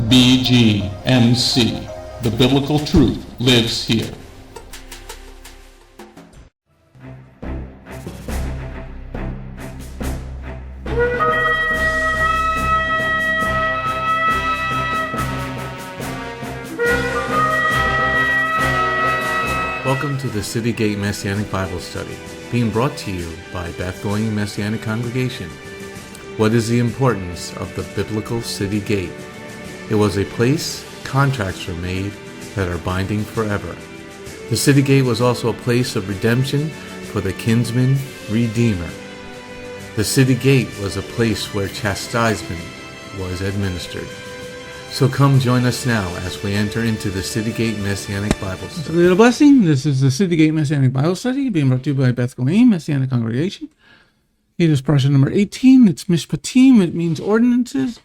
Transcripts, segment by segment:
BGMC. The biblical truth lives here. Welcome to the City Gate Messianic Bible Study, being brought to you by Goyim Messianic Congregation. What is the importance of the biblical city gate? It was a place contracts were made that are binding forever. The city gate was also a place of redemption for the kinsman redeemer. The city gate was a place where chastisement was administered. So come join us now as we enter into the City Gate Messianic Bible Study. A little blessing. This is the City Gate Messianic Bible Study being brought to you by Goyim Messianic Congregation. It is Parshah number 18. It's Mishpatim. It means ordinances.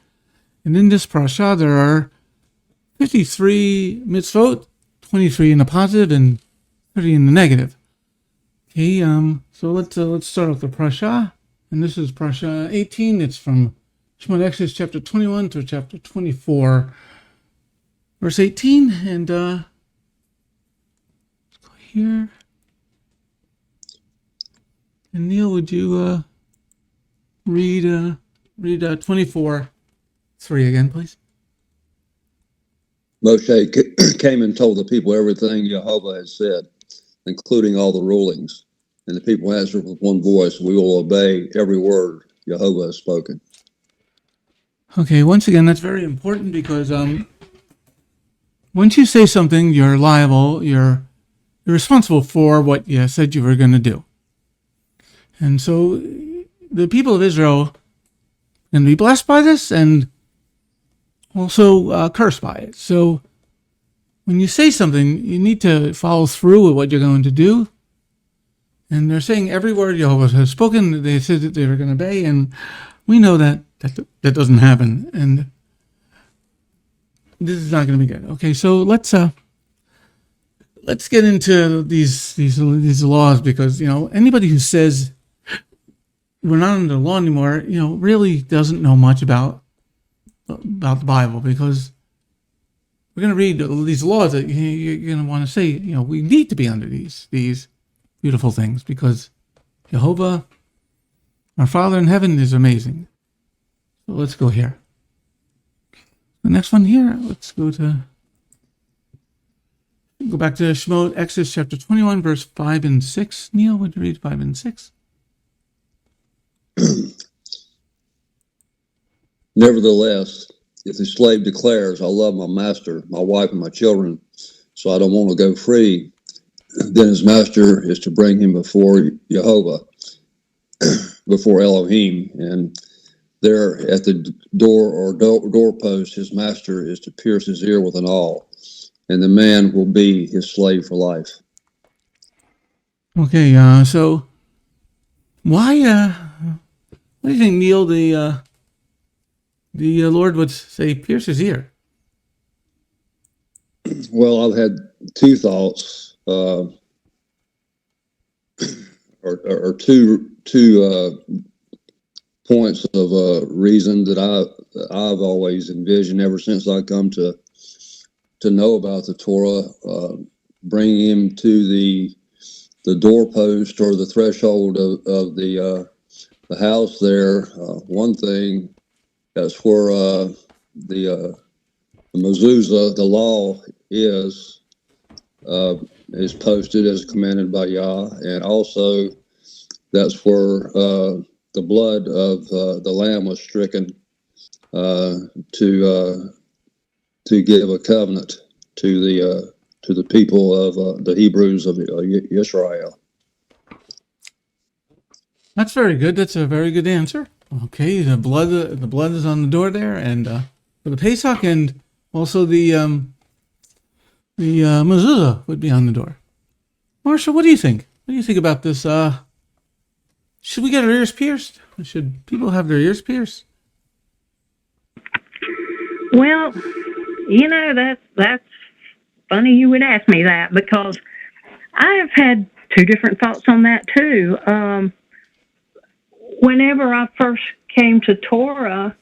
And in this Parshah there are 53 mitzvot, 23 in the positive and 30 in the negative. Okay, so let's start off the Parshah. And this is Parshah 18. It's from Exodus chapter 21 to chapter 24, verse 18, and let's go here. And Neil, would you read 24:3 again, please? Moshe came and told the people everything YEHOVAH had said, including all the rulings. And the people answered with one voice, "We will obey every word YEHOVAH has spoken." Okay, once again, that's very important because once you say something, you're liable, you're responsible for what you said you were going to do. And so the people of Israel can be blessed by this and also cursed by it. So when you say something, you need to follow through with what you're going to do. And they're saying every word YEHOVAH has spoken, they said that they were going to obey, and we know that doesn't happen, and this is not going to be good. Okay, so let's get into these laws, because anybody who says we're not under the law anymore, really doesn't know much about the Bible, because we're going to read these laws that you're going to want to say, we need to be under these beautiful things, because YEHOVAH, our Father in heaven, is amazing. So let's go here. The next one here, let's go back to Shemot, Exodus chapter 21, verse 5 and 6. Neil, would you read 5 and 6? Nevertheless, if the slave declares, "I love my master, my wife, and my children, so I don't want to go free," then his master is to bring him before YEHOVAH, before Elohim, and there at the door or doorpost, his master is to pierce his ear with an awl, and the man will be his slave for life. Okay, so why do you think, Neil, the Lord would say pierce his ear? Well, I've had two thoughts, or two points of reason that I've always envisioned ever since I come to know about the Torah. Bringing him to the doorpost or the threshold of the house there. One thing, that's where the mezuzah, the law, is posted as commanded by Yah, and also that's where the blood of the lamb was stricken to give a covenant to the people of the Hebrews of Israel. That's very good. That's a very good answer. Okay, the blood is on the door there, and for the Pesach, and also the mezuzah would be on the door. Marsha, what do you think? What do you think about this? Should we get our ears pierced? Should people have their ears pierced? Well, that's funny you would ask me that, because I have had two different thoughts on that too. Whenever I first came to Torah,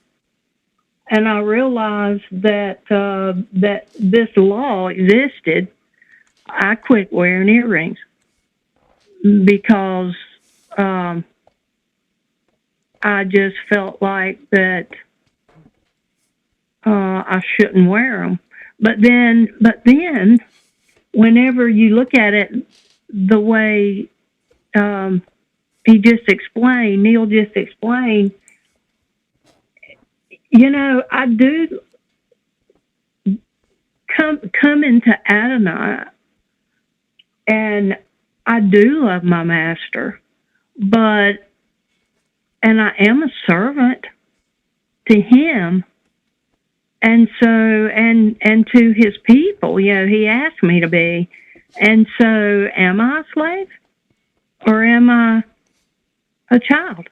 and I realized that that this law existed, I quit wearing earrings because I just felt like that I shouldn't wear them. But then, whenever you look at it the way Neil just explained, I do come into Adonai, and I do love my master, and I am a servant to him, and so and to his people. He asked me to be, and so am I a slave or am I a child?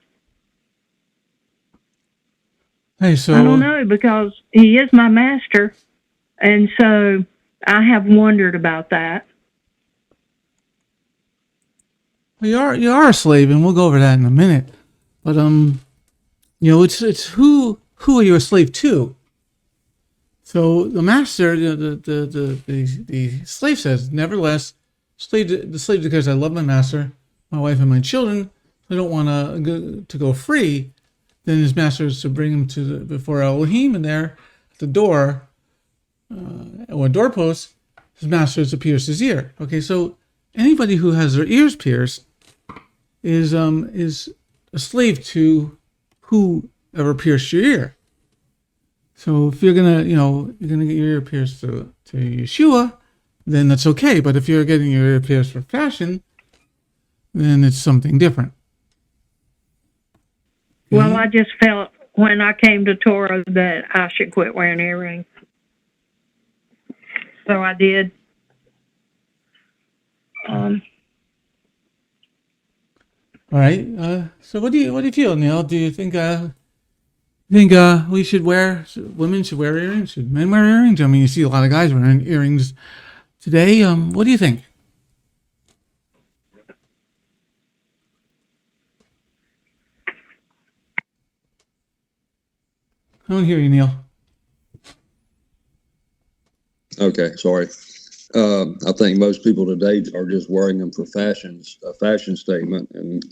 Hey, so I don't know, because he is my master, and so I have wondered about that. you are a slave, and we'll go over that in a minute. But it's who are you a slave to? So the master, the slave says, nevertheless, the slave declares, I love my master, my wife, and my children. I don't want to go free. Then his master is to bring him before Elohim, and there at the door or doorpost, his master is to pierce his ear. Okay, so anybody who has their ears pierced is a slave to whoever pierced your ear. So if you're gonna get your ear pierced to Yeshua, then that's okay. But if you're getting your ear pierced for fashion, then it's something different. Well, I just felt when I came to Torah that I should quit wearing earrings. So I did. All right. So what do you feel, Neil? Do you think women should wear earrings? Should men wear earrings? I mean, you see a lot of guys wearing earrings today. What do you think? I don't hear you, Neil. Okay, sorry. I think most people today are just wearing them for a fashion statement, and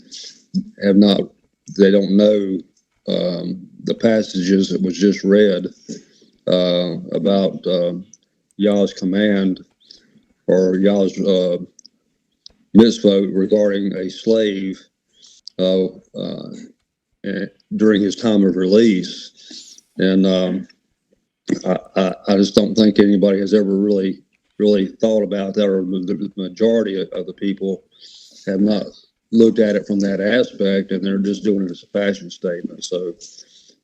they don't know the passages that was just read about Yah's command or Yah's mitzvah regarding a slave during his time of release. And I just don't think anybody has ever really thought about that, or the majority of the people have not looked at it from that aspect, and they're just doing it as a fashion statement. So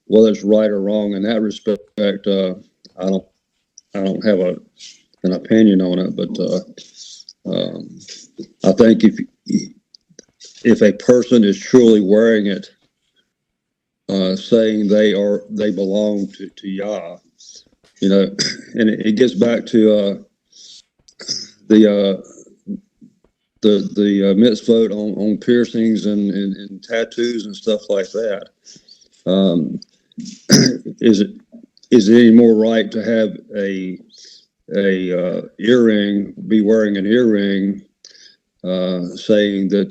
whether it's right or wrong in that respect, I don't have an opinion on it, but I think if a person is truly wearing it, saying they belong to Yah, and it gets back to the mitzvot on piercings and tattoos and stuff like that. Is it any more right to have a earring, be wearing an earring, saying that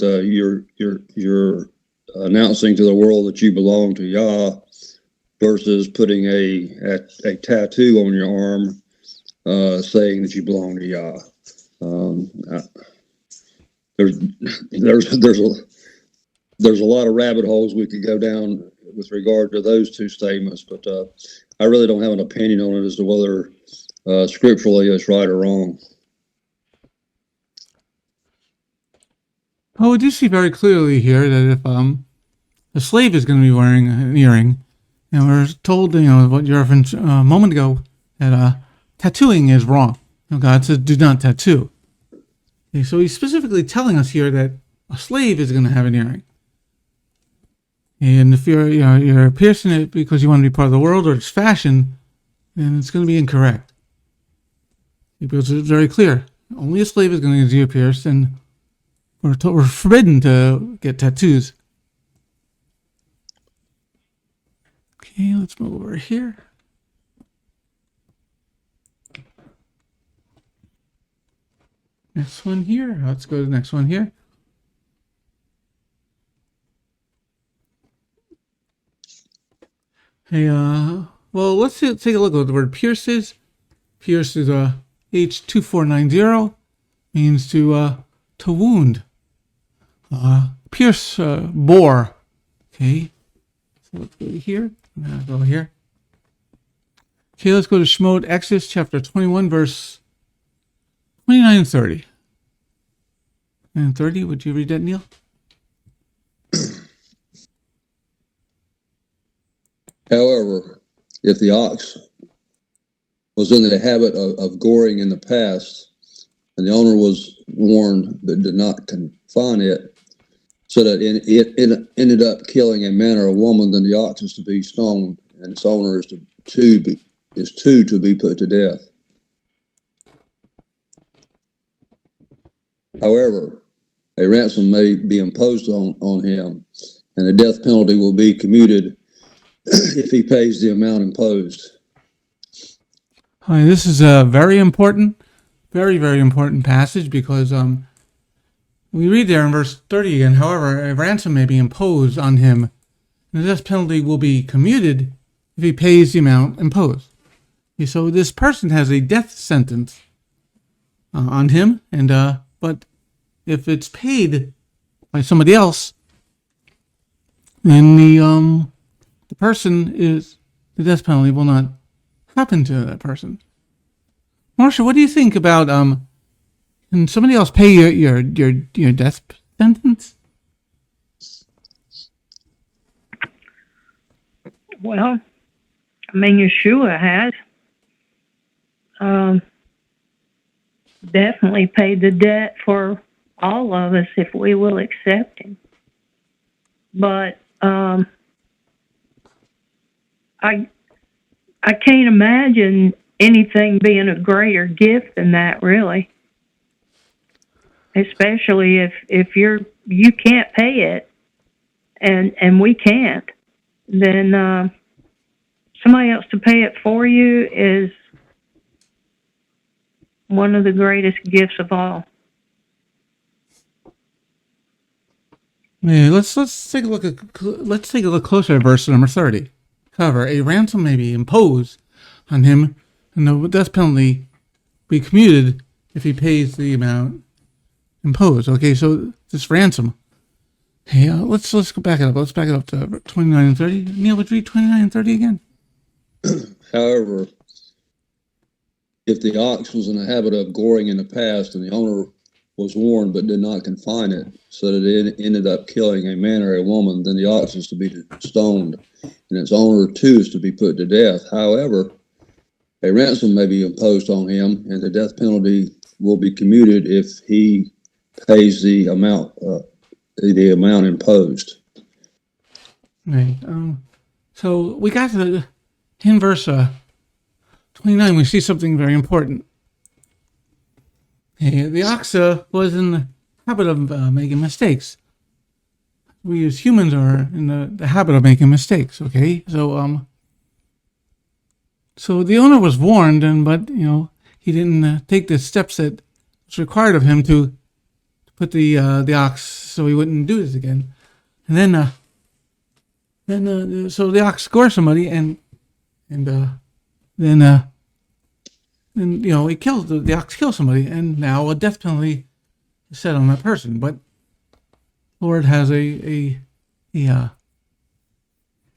you're announcing to the world that you belong to Yah, versus putting a tattoo on your arm, saying that you belong to Yah? There's a lot of rabbit holes we could go down with regard to those two statements, but I really don't have an opinion on it as to whether scripturally it's right or wrong. Oh, we do see very clearly here that if a slave is going to be wearing an earring, and we're told, what you referenced a moment ago, that tattooing is wrong. God says, do not tattoo. Okay, so he's specifically telling us here that a slave is going to have an earring. And if you're piercing it because you want to be part of the world or it's fashion, then it's going to be incorrect. Because it's very clear. Only a slave is going to get his ear pierced, and we're forbidden to get tattoos. Okay, let's move over here. Next one here. Let's go to the next one here. Hey, well, let's take a look at what the word pierce is. Pierce is H2490, means to wound. Pierce, bore. Okay, so let's go here. Go here. Okay, let's go to Shemot, Exodus chapter 21, verse 29 and 30. And 30, would you read that, Neil? However, if the ox was in the habit of goring in the past, and the owner was warned but did not confine it, so that it ended up killing a man or a woman, then the ox is to be stoned, and its owner is to be put to death. However, a ransom may be imposed on him, and the death penalty will be commuted if he pays the amount imposed. This is a very important, very, very important passage, because we read there in verse 30 again, however, a ransom may be imposed on him, and the death penalty will be commuted if he pays the amount imposed. Okay, so this person has a death sentence on him, and but if it's paid by somebody else, then the death penalty will not happen to that person. Marcia, what do you think about can somebody else pay your death sentence? Well, I mean, Yeshua has definitely paid the debt for all of us if we will accept him. But I can't imagine anything being a greater gift than that, really. Especially if you can't pay it, and we can't, then somebody else to pay it for you is one of the greatest gifts of all. Yeah, let's take a look closer at verse number 30. However, a ransom may be imposed on him, and the death penalty be commuted if he pays the amount imposed. Okay, so this ransom. Hey, let's go back it up. Let's back it up to 29 and 30. Neil, would you read 29 and 30 again? However, if the ox was in the habit of goring in the past, and the owner was warned but did not confine it, so that it ended up killing a man or a woman, then the ox is to be stoned, and its owner too is to be put to death. However, a ransom may be imposed on him, and the death penalty will be commuted if he pays the amount imposed. Right. So we got in verse 29. We see something very important. Hey, the ox was in the habit of making mistakes. We as humans are in the habit of making mistakes. Okay, so so the owner was warned, but he didn't take the steps that was required of him to put the ox so he wouldn't do this again. And then so the ox scores somebody, and then he kills the ox kills somebody, and now a death penalty is set on that person. But Lord has a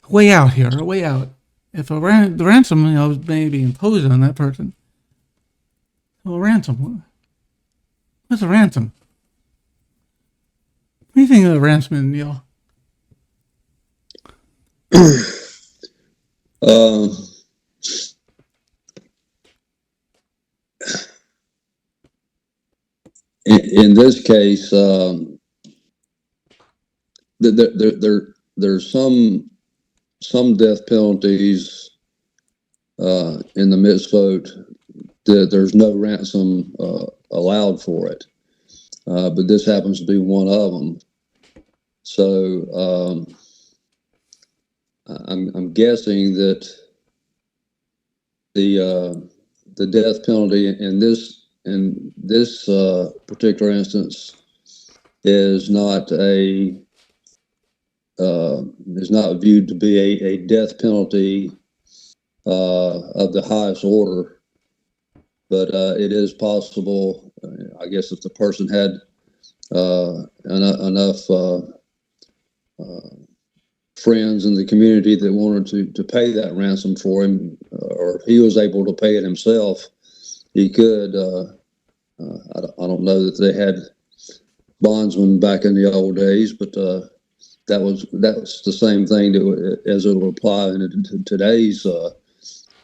way out here, a way out. If the ransom may be imposed on that person. So a ransom. What's a ransom? What do you think of a ransom, Neil? In this case, there's some death penalties in the mitzvot that there's no ransom allowed for it, but this happens to be one of them. So I'm guessing that the death penalty in this in this particular instance is not viewed to be a death penalty of the highest order, but it is possible, I guess, if the person had enough friends in the community that wanted to pay that ransom for him, or if he was able to pay it himself, he could. I don't know that they had bondsmen back in the old days, but that was the same thing as it will apply in today's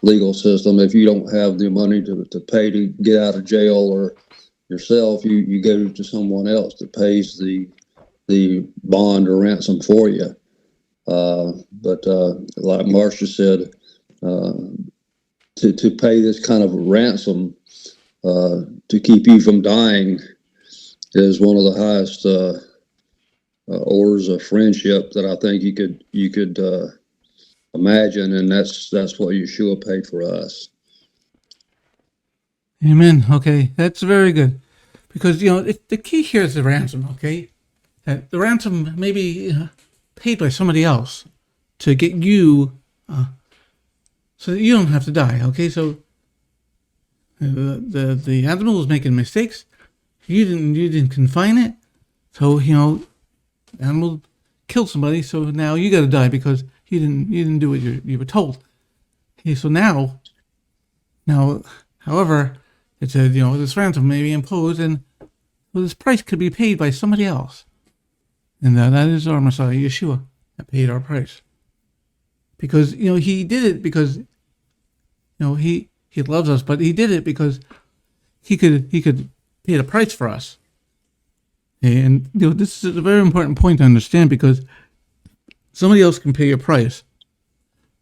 legal system. If you don't have the money to pay to get out of jail or yourself, you go to someone else that pays the bond or ransom for you. But like Marcia said, to pay this kind of ransom to keep you from dying is one of the highest orders of friendship that I think you could imagine, and that's what Yeshua paid for us. Amen. Okay, that's very good, because the key here is the ransom. Okay, that the ransom may be paid by somebody else to get you, so that you don't have to die. Okay, so the animal was making mistakes. You didn't confine it, so the animal killed somebody. So now you got to die because you didn't do what you were told. Okay, so now, however, it said this ransom may be imposed, and this price could be paid by somebody else, and that is our Messiah Yeshua that paid our price, because he did it because he loves us, but he did it because he could pay the price for us. And this is a very important point to understand, because somebody else can pay your price.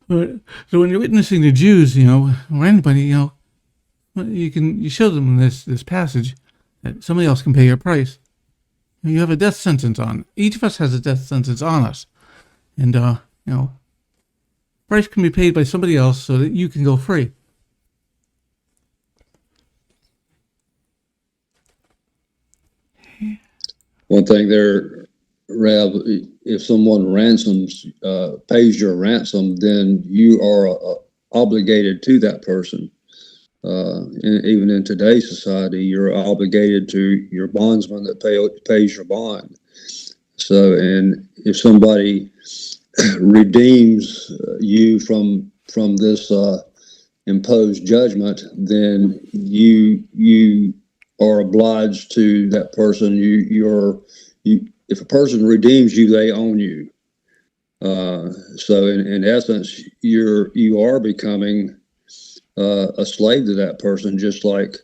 So when you're witnessing the Jews, or anybody, you show them this passage that somebody else can pay your price. You have a death sentence on. Each of us has a death sentence on us, and price can be paid by somebody else so that you can go free. One thing there, Rav, if someone pays your ransom, then you are obligated to that person. Even in today's society, you're obligated to your bondsman that pays your bond. So, and if somebody redeems you from this imposed judgment, then you are obliged to that person. If a person redeems you, they own you. So in essence, you are becoming a slave to that person, just like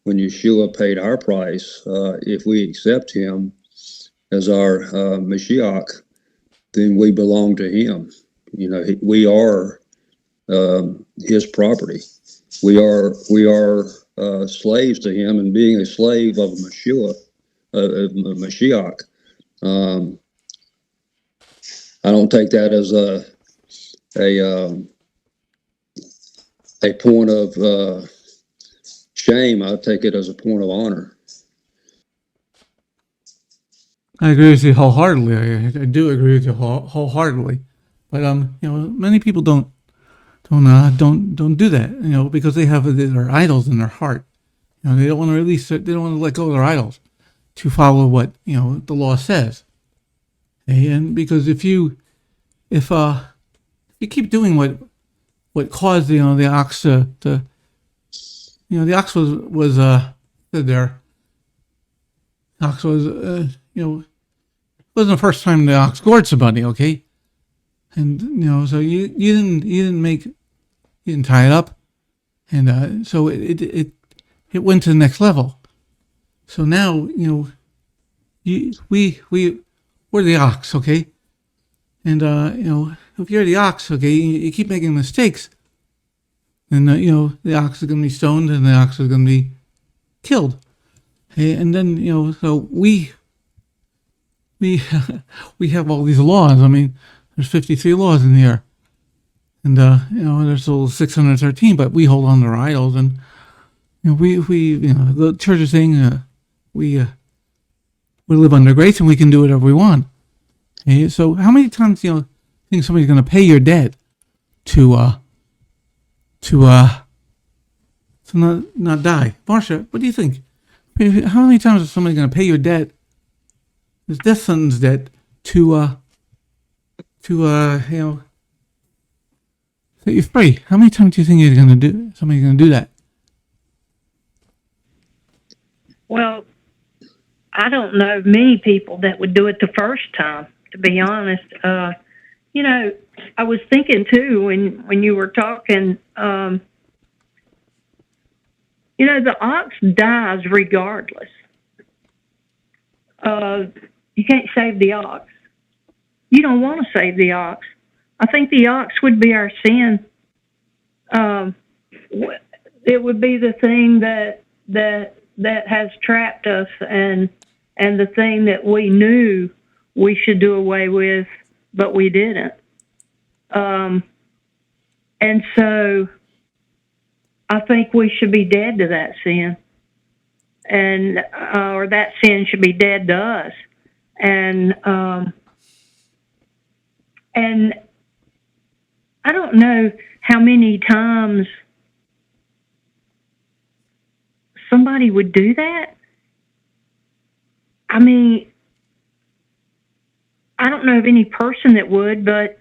when Yeshua paid our price. If we accept him as our Mashiach, then we belong to him. We are his property. We are slaves to him, and being a slave of Mashiach, I don't take that as a point of shame. I take it as a point of honor. I agree with you wholeheartedly. I do agree with you wholeheartedly, but many people don't do that. Because they have their idols in their heart. They don't want to release it. They don't want to let go of their idols to follow what the law says. And because if you keep doing what caused the ox to the ox was stood there. The ox was it wasn't the first time the ox gored somebody, okay? And so you didn't tie it up, and so it went to the next level. So now we're the ox, okay? And if you're the ox, okay, you keep making mistakes, then the ox is going to be stoned, and the ox is going to be killed. Okay? And then so we have all these laws. I mean, there's 53 laws in here, and there's all 613, but we hold on to our idols, and the church is saying we live under grace and we can do whatever we want. Okay, so how many times think somebody's going to pay your debt to not die? Marsha, what do you think? How many times is somebody going to pay your debt, this death sentence debt, to set you free? How many times do you think somebody's going to do that? Well, I don't know many people that would do it the first time, to be honest. I was thinking too when you were talking, the ox dies regardless. You can't save the ox. You don't want to save the ox. I think the ox would be our sin. It would be the thing that has trapped us and the thing that we knew we should do away with, but we didn't. And so I think we should be dead to that sin, or that sin should be dead to us. And I don't know how many times somebody would do that. I mean, I don't know of any person that would, but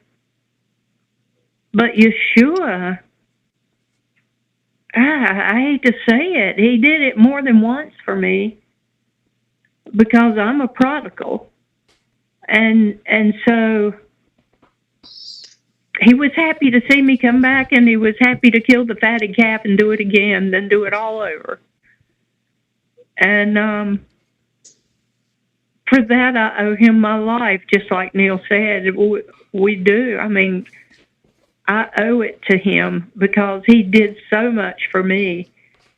Yeshua, I hate to say it, he did it more than once for me because I'm a prodigal. And so he was happy to see me come back, and he was happy to kill the fatted calf and do it again, then do it all over. And for that, I owe him my life, just like Neil said. We do. I mean, I owe it to him because he did so much for me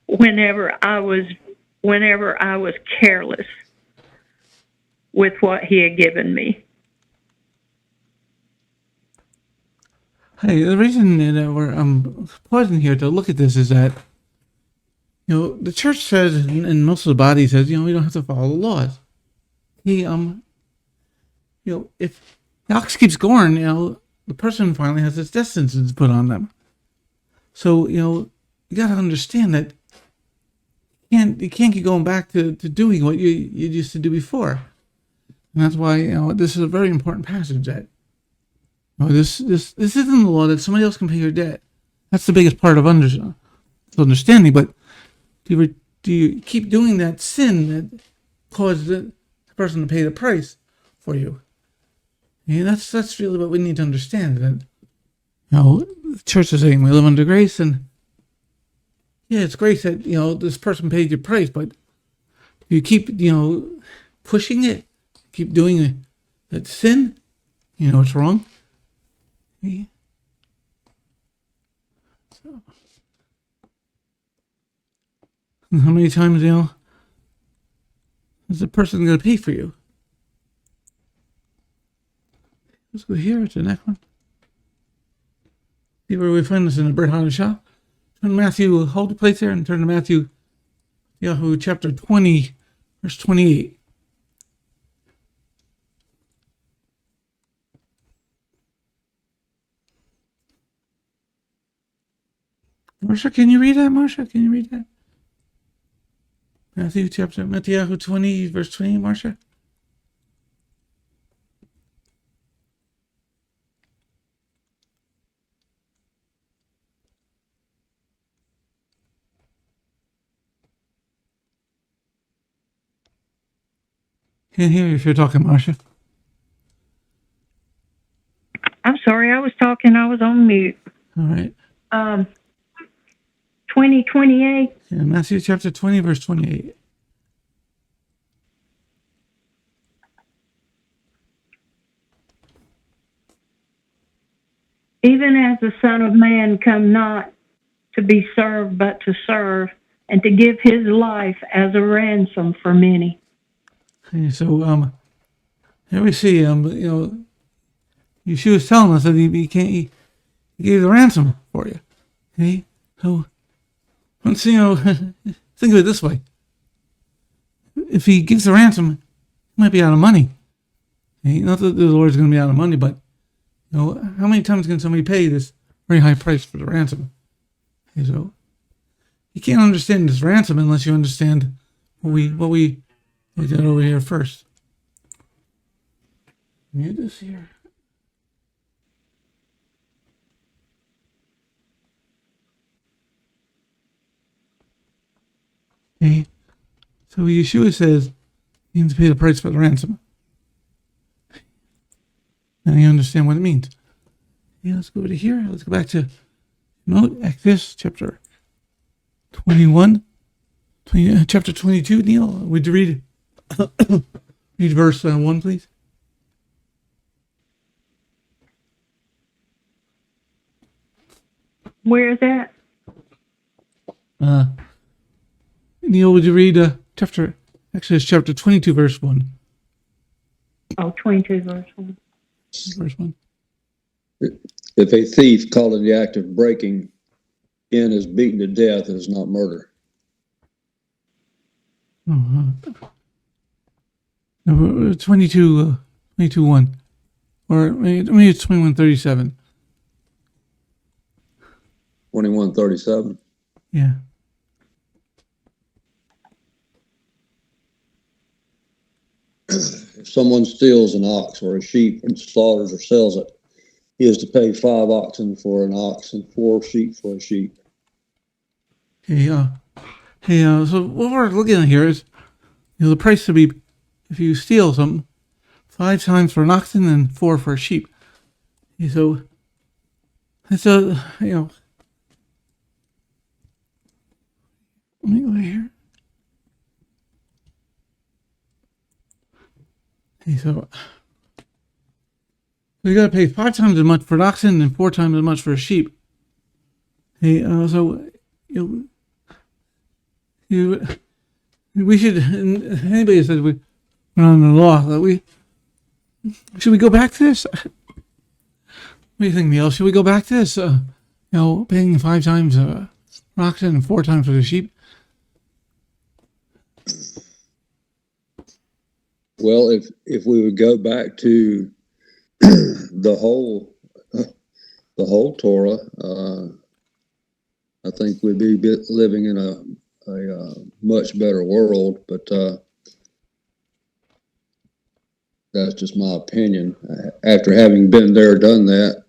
whenever I was careless with what he had given me. Hey, the reason I'm pausing here to look at this is that the church says, and most of the body says, we don't have to follow the laws. If the ox keeps going, the person finally has its death sentence put on them. So, you got to understand that you can't keep going back to doing what you used to do before. And that's why, this is a very important passage that, this isn't the law that somebody else can pay your debt. That's the biggest part of understanding. But do you keep doing that sin that caused the person to pay the price for you? And that's really what we need to understand. That the church is saying we live under grace, and it's grace that this person paid your price. But you keep pushing it, keep doing that sin. It's wrong. Okay. So, and how many times is the person going to pay for you? Let's go here to the next one. See where we find this in the Brit Hadashah. Turn to Matthew, hold the place there, and turn to Matthew, chapter 20, verse 28. Marsha, can you read that? Matthew 20, verse 20, Marsha. Can't hear you if you're talking, Marsha. I'm sorry, I was talking. I was on mute. All right. 28. Yeah, Matthew chapter 20, verse 28. Even as the Son of Man come not to be served, but to serve, and to give his life as a ransom for many. Okay, so here we see Yeshua was telling us that he gave the ransom for you. Okay, so Once, think of it this way. If he gives the ransom, he might be out of money. Not that the Lord's going to be out of money, but, how many times can somebody pay this very high price for the ransom? So you can't understand this ransom unless you understand what we did over here first. Mute this here. Okay. So Yeshua says you need to pay the price for the ransom. Now you understand what it means. Okay, let's go over to here. Let's go back to Exodus chapter 21. Chapter 22, Neil. Would you read verse 1, please? Where is that? Neil, would you read Exodus chapter 22, verse 1? Oh, 22 verse 1. Verse 1. If a thief caught in the act of breaking in is beaten to death, it is not murder. No, 22, 1. Or maybe it's 21:37. 21:37. Yeah. If someone steals an ox or a sheep and slaughters or sells it, he is to pay 5 oxen for an ox and 4 sheep for a sheep. So what we're looking at here is, the price to be, if you steal something, 5 times for an oxen and 4 for a sheep. Okay, so that's let me go here. Okay, so you got to pay 5 times as much for an oxen and 4 times as much for a sheep. Okay, we should. Anybody says we're on the law that should we go back to this? What do you think, Neil? Should we go back to this? Paying 5 times for oxen and 4 times for the sheep. Well, if we would go back to the whole Torah, I think we'd be living in a much better world. But that's just my opinion. After having been there, done that,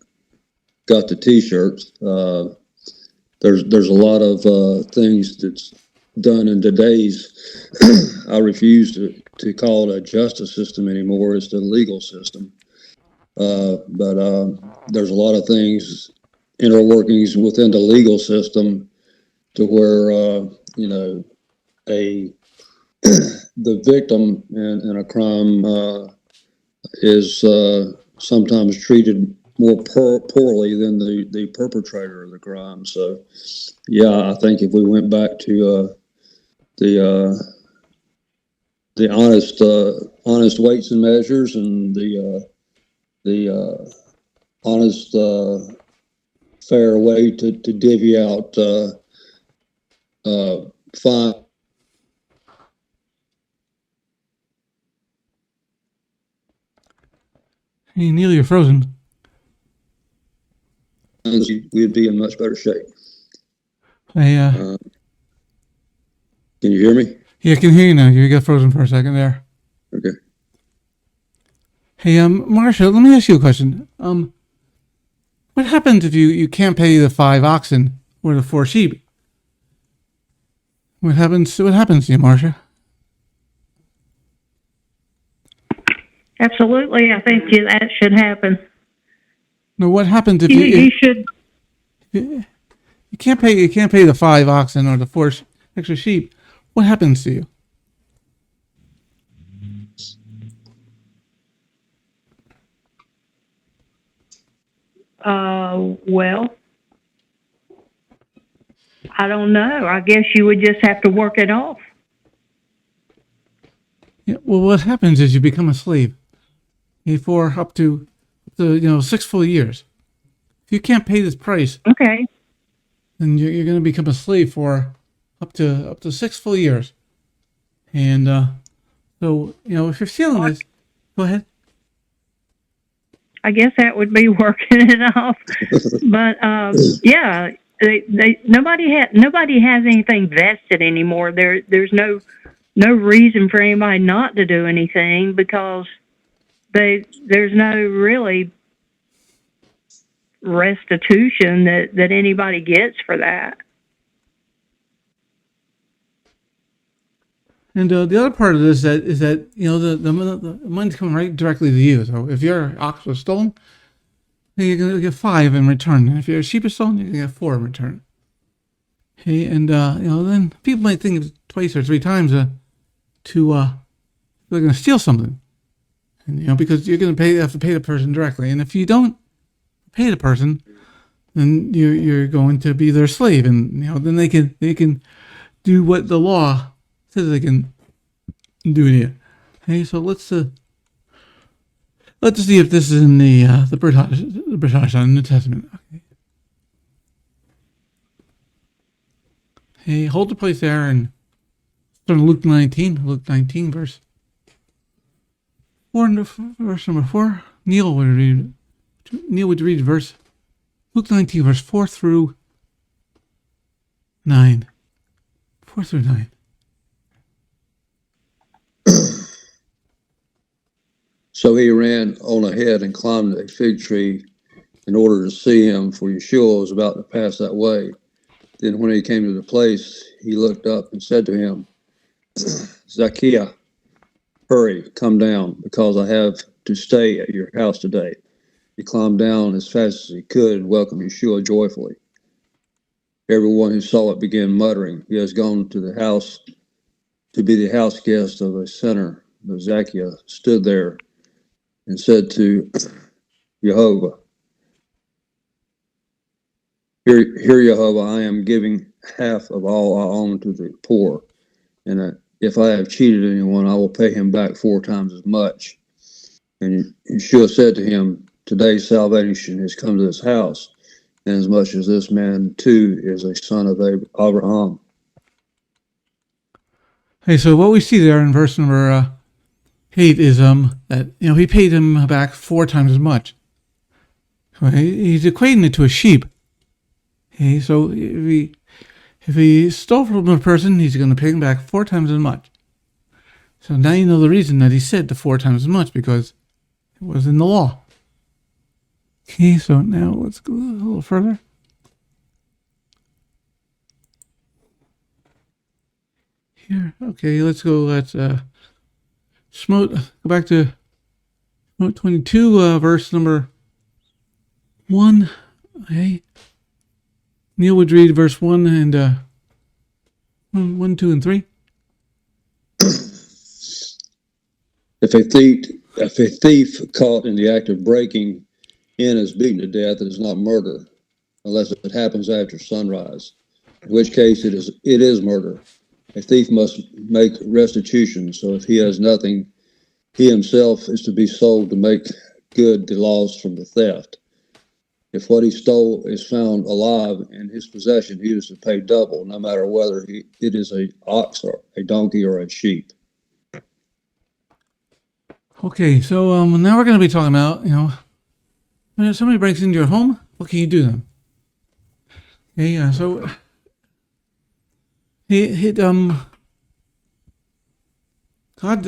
got the T-shirts. There's a lot of things that's done in today's. I refuse to call it a justice system anymore. It's the legal system. But there's a lot of things, inner workings within the legal system, to where the victim in a crime is sometimes treated more poorly than the perpetrator of the crime. So, yeah, I think if we went back to the honest weights and measures and the honest fair way to divvy out fine. Hey, Neil, you're frozen. We'd be in much better shape. Can you hear me? Yeah, I can hear you now. You got frozen for a second there. Okay. Hey, Marsha, let me ask you a question. What happens if you can't pay the 5 oxen or the 4 sheep? What happens to you, Marsha? Absolutely, I think that should happen. No, what happens if you should? You can't pay the 5 oxen or the 4 extra sheep. What happens to you? Well, I don't know. I guess you would just have to work it off. Yeah, well, what happens is you become a slave for up to 6 full years. If you can't pay this price, okay, then you're going to become a slave for up to 6 full years. And so, if you're feeling this, go ahead. I guess that would be working it off. But yeah, nobody has anything vested anymore. There's no reason for anybody not to do anything, because there's no really restitution that anybody gets for that. And the other part of this is that the money's coming right directly to you. So if your ox was stolen, you're going to get 5 in return. And if your sheep is stolen, you're going to get 4 in return. Okay, and then people might think twice or 3 times they're going to steal something, and because you're going to have to pay the person directly. And if you don't pay the person, then you're going to be their slave, and then they can do what the law says they can do to you. Okay, so let's see if this is in the Parshah in the New Testament. Okay, hold the place there and start in Luke 19. Luke 19, verse 4. Verse number 4. Neil would read verse Luke 19, verse 4 through 9. 4 through 9. So he ran on ahead and climbed a fig tree in order to see him, for Yeshua was about to pass that way. Then when he came to the place, he looked up and said to him, Zacchaeus, hurry, come down, because I have to stay at your house today. He climbed down as fast as he could and welcomed Yeshua joyfully. Everyone who saw it began muttering, he has gone to the house to be the house guest of a sinner. But Zacchaeus stood there and said to YEHOVAH, Here, YEHOVAH, I am giving half of all I own to the poor, and if I have cheated anyone, I will pay him back 4 times as much. And Yeshua said to him, Today salvation has come to this house, inasmuch as this man too is a son of Abraham. Hey, so what we see there in verse number 8 is that he paid him back 4 times as much. He's equating it to a sheep. Okay, so if he stole from a person, he's going to pay him back 4 times as much. So now you know the reason that he said the 4 times as much, because it was in the law. Okay, so now let's go a little further. Here, okay, let's go. Go back to Smote 22, verse number 1. Okay. Neil would read verse 1 and 1, 2, and 3. If a thief caught in the act of breaking in is beaten to death, it is not murder, unless it happens after sunrise, in which case it is murder. A thief must make restitution, so if he has nothing, he himself is to be sold to make good the loss from the theft. If what he stole is found alive in his possession, he is to pay double, no matter whether it is an ox or a donkey or a sheep. Okay, so now we're going to be talking about, when somebody breaks into your home, what can you do to them? Okay, so God,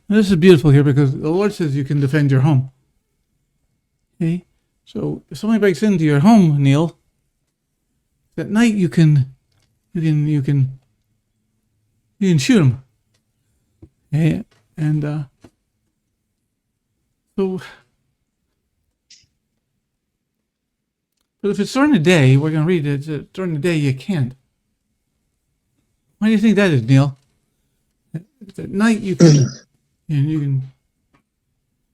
this is beautiful here, because the Lord says you can defend your home. Okay, so if somebody breaks into your home, Neil, at night you can shoot them. Okay, and so, but if it's during the day, we're going to read it. During the day, you can't. Why do you think that is, Neil? At night, you can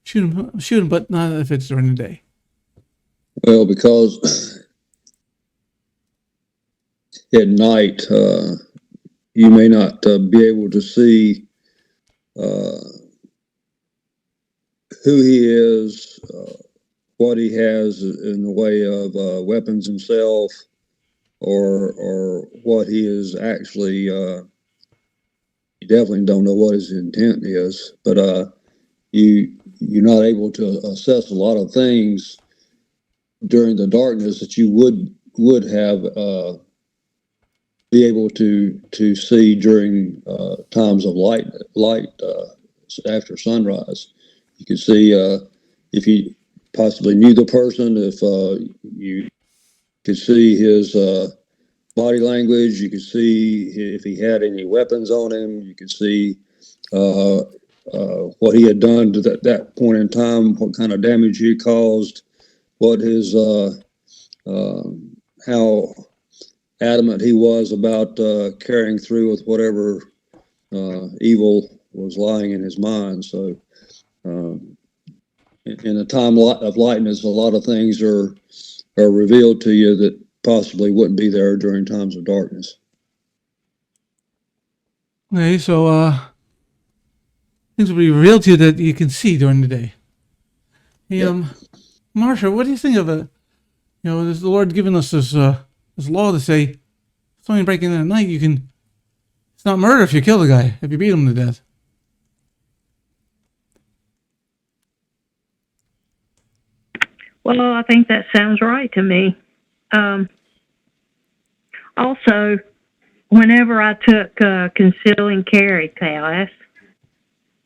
shoot them, but not if it's during the day. Well, because at night you may not be able to see who he is, what he has in the way of weapons himself, or what he is actually. You definitely don't know what his intent is, but you're not able to assess a lot of things during the darkness that you would have be able to see during times of light after sunrise. You could see if you possibly knew the person, if you could see his body language, you could see if he had any weapons on him, you could see what he had done to that point in time, what kind of damage he caused, what his how adamant he was about carrying through with whatever evil was lying in his mind. So in a time of lightness, a lot of things are revealed to you that possibly wouldn't be there during times of darkness. Okay, so things will be revealed to you that you can see during the day. Hey, Marsha, what do you think of it? You know, the Lord giving us this law to say, if somebody breaking in at night, it's not murder if you kill the guy, if you beat him to death. Well, I think that sounds right to me. Also, whenever I took conceal and carry class,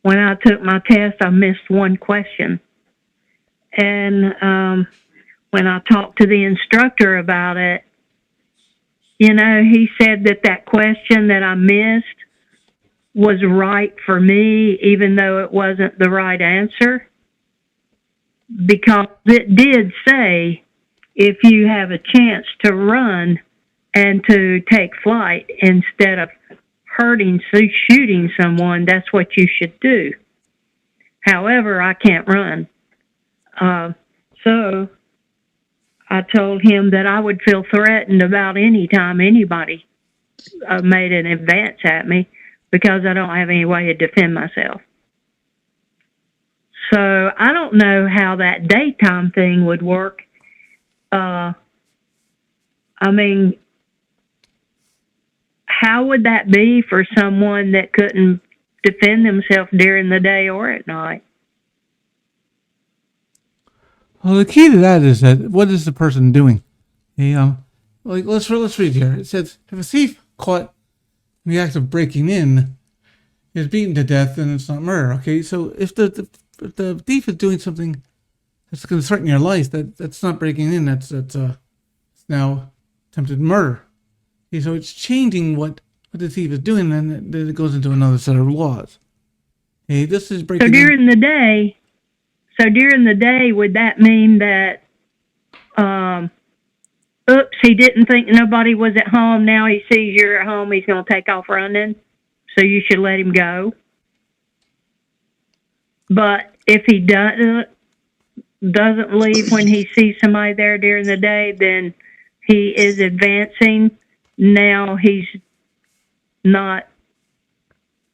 when I took my test, I missed one question. And when I talked to the instructor about it, you know, he said that question that I missed was right for me, even though it wasn't the right answer. Because it did say, if you have a chance to run and to take flight instead of shooting someone, that's what you should do. However, I can't run. So I told him that I would feel threatened about any time anybody made an advance at me because I don't have any way to defend myself. So I don't know how that daytime thing would work. I mean, how would that be for someone that couldn't defend themselves during the day or at night? Well, the key to that is that what is the person doing? Like let's read here. It says if a thief caught in the act of breaking in is beaten to death, then it's not murder. Okay, so if the thief is doing something that's going to threaten your life, that's not breaking in. That's now attempted murder. Okay, so it's changing what the thief is doing, and then it goes into another set of laws. Okay, this is breaking. So during the day, would that mean that, oops, he didn't think nobody was at home. Now he sees you're at home. He's going to take off running. So you should let him go. But if he doesn't leave when he sees somebody there during the day, then he is advancing. Now he's not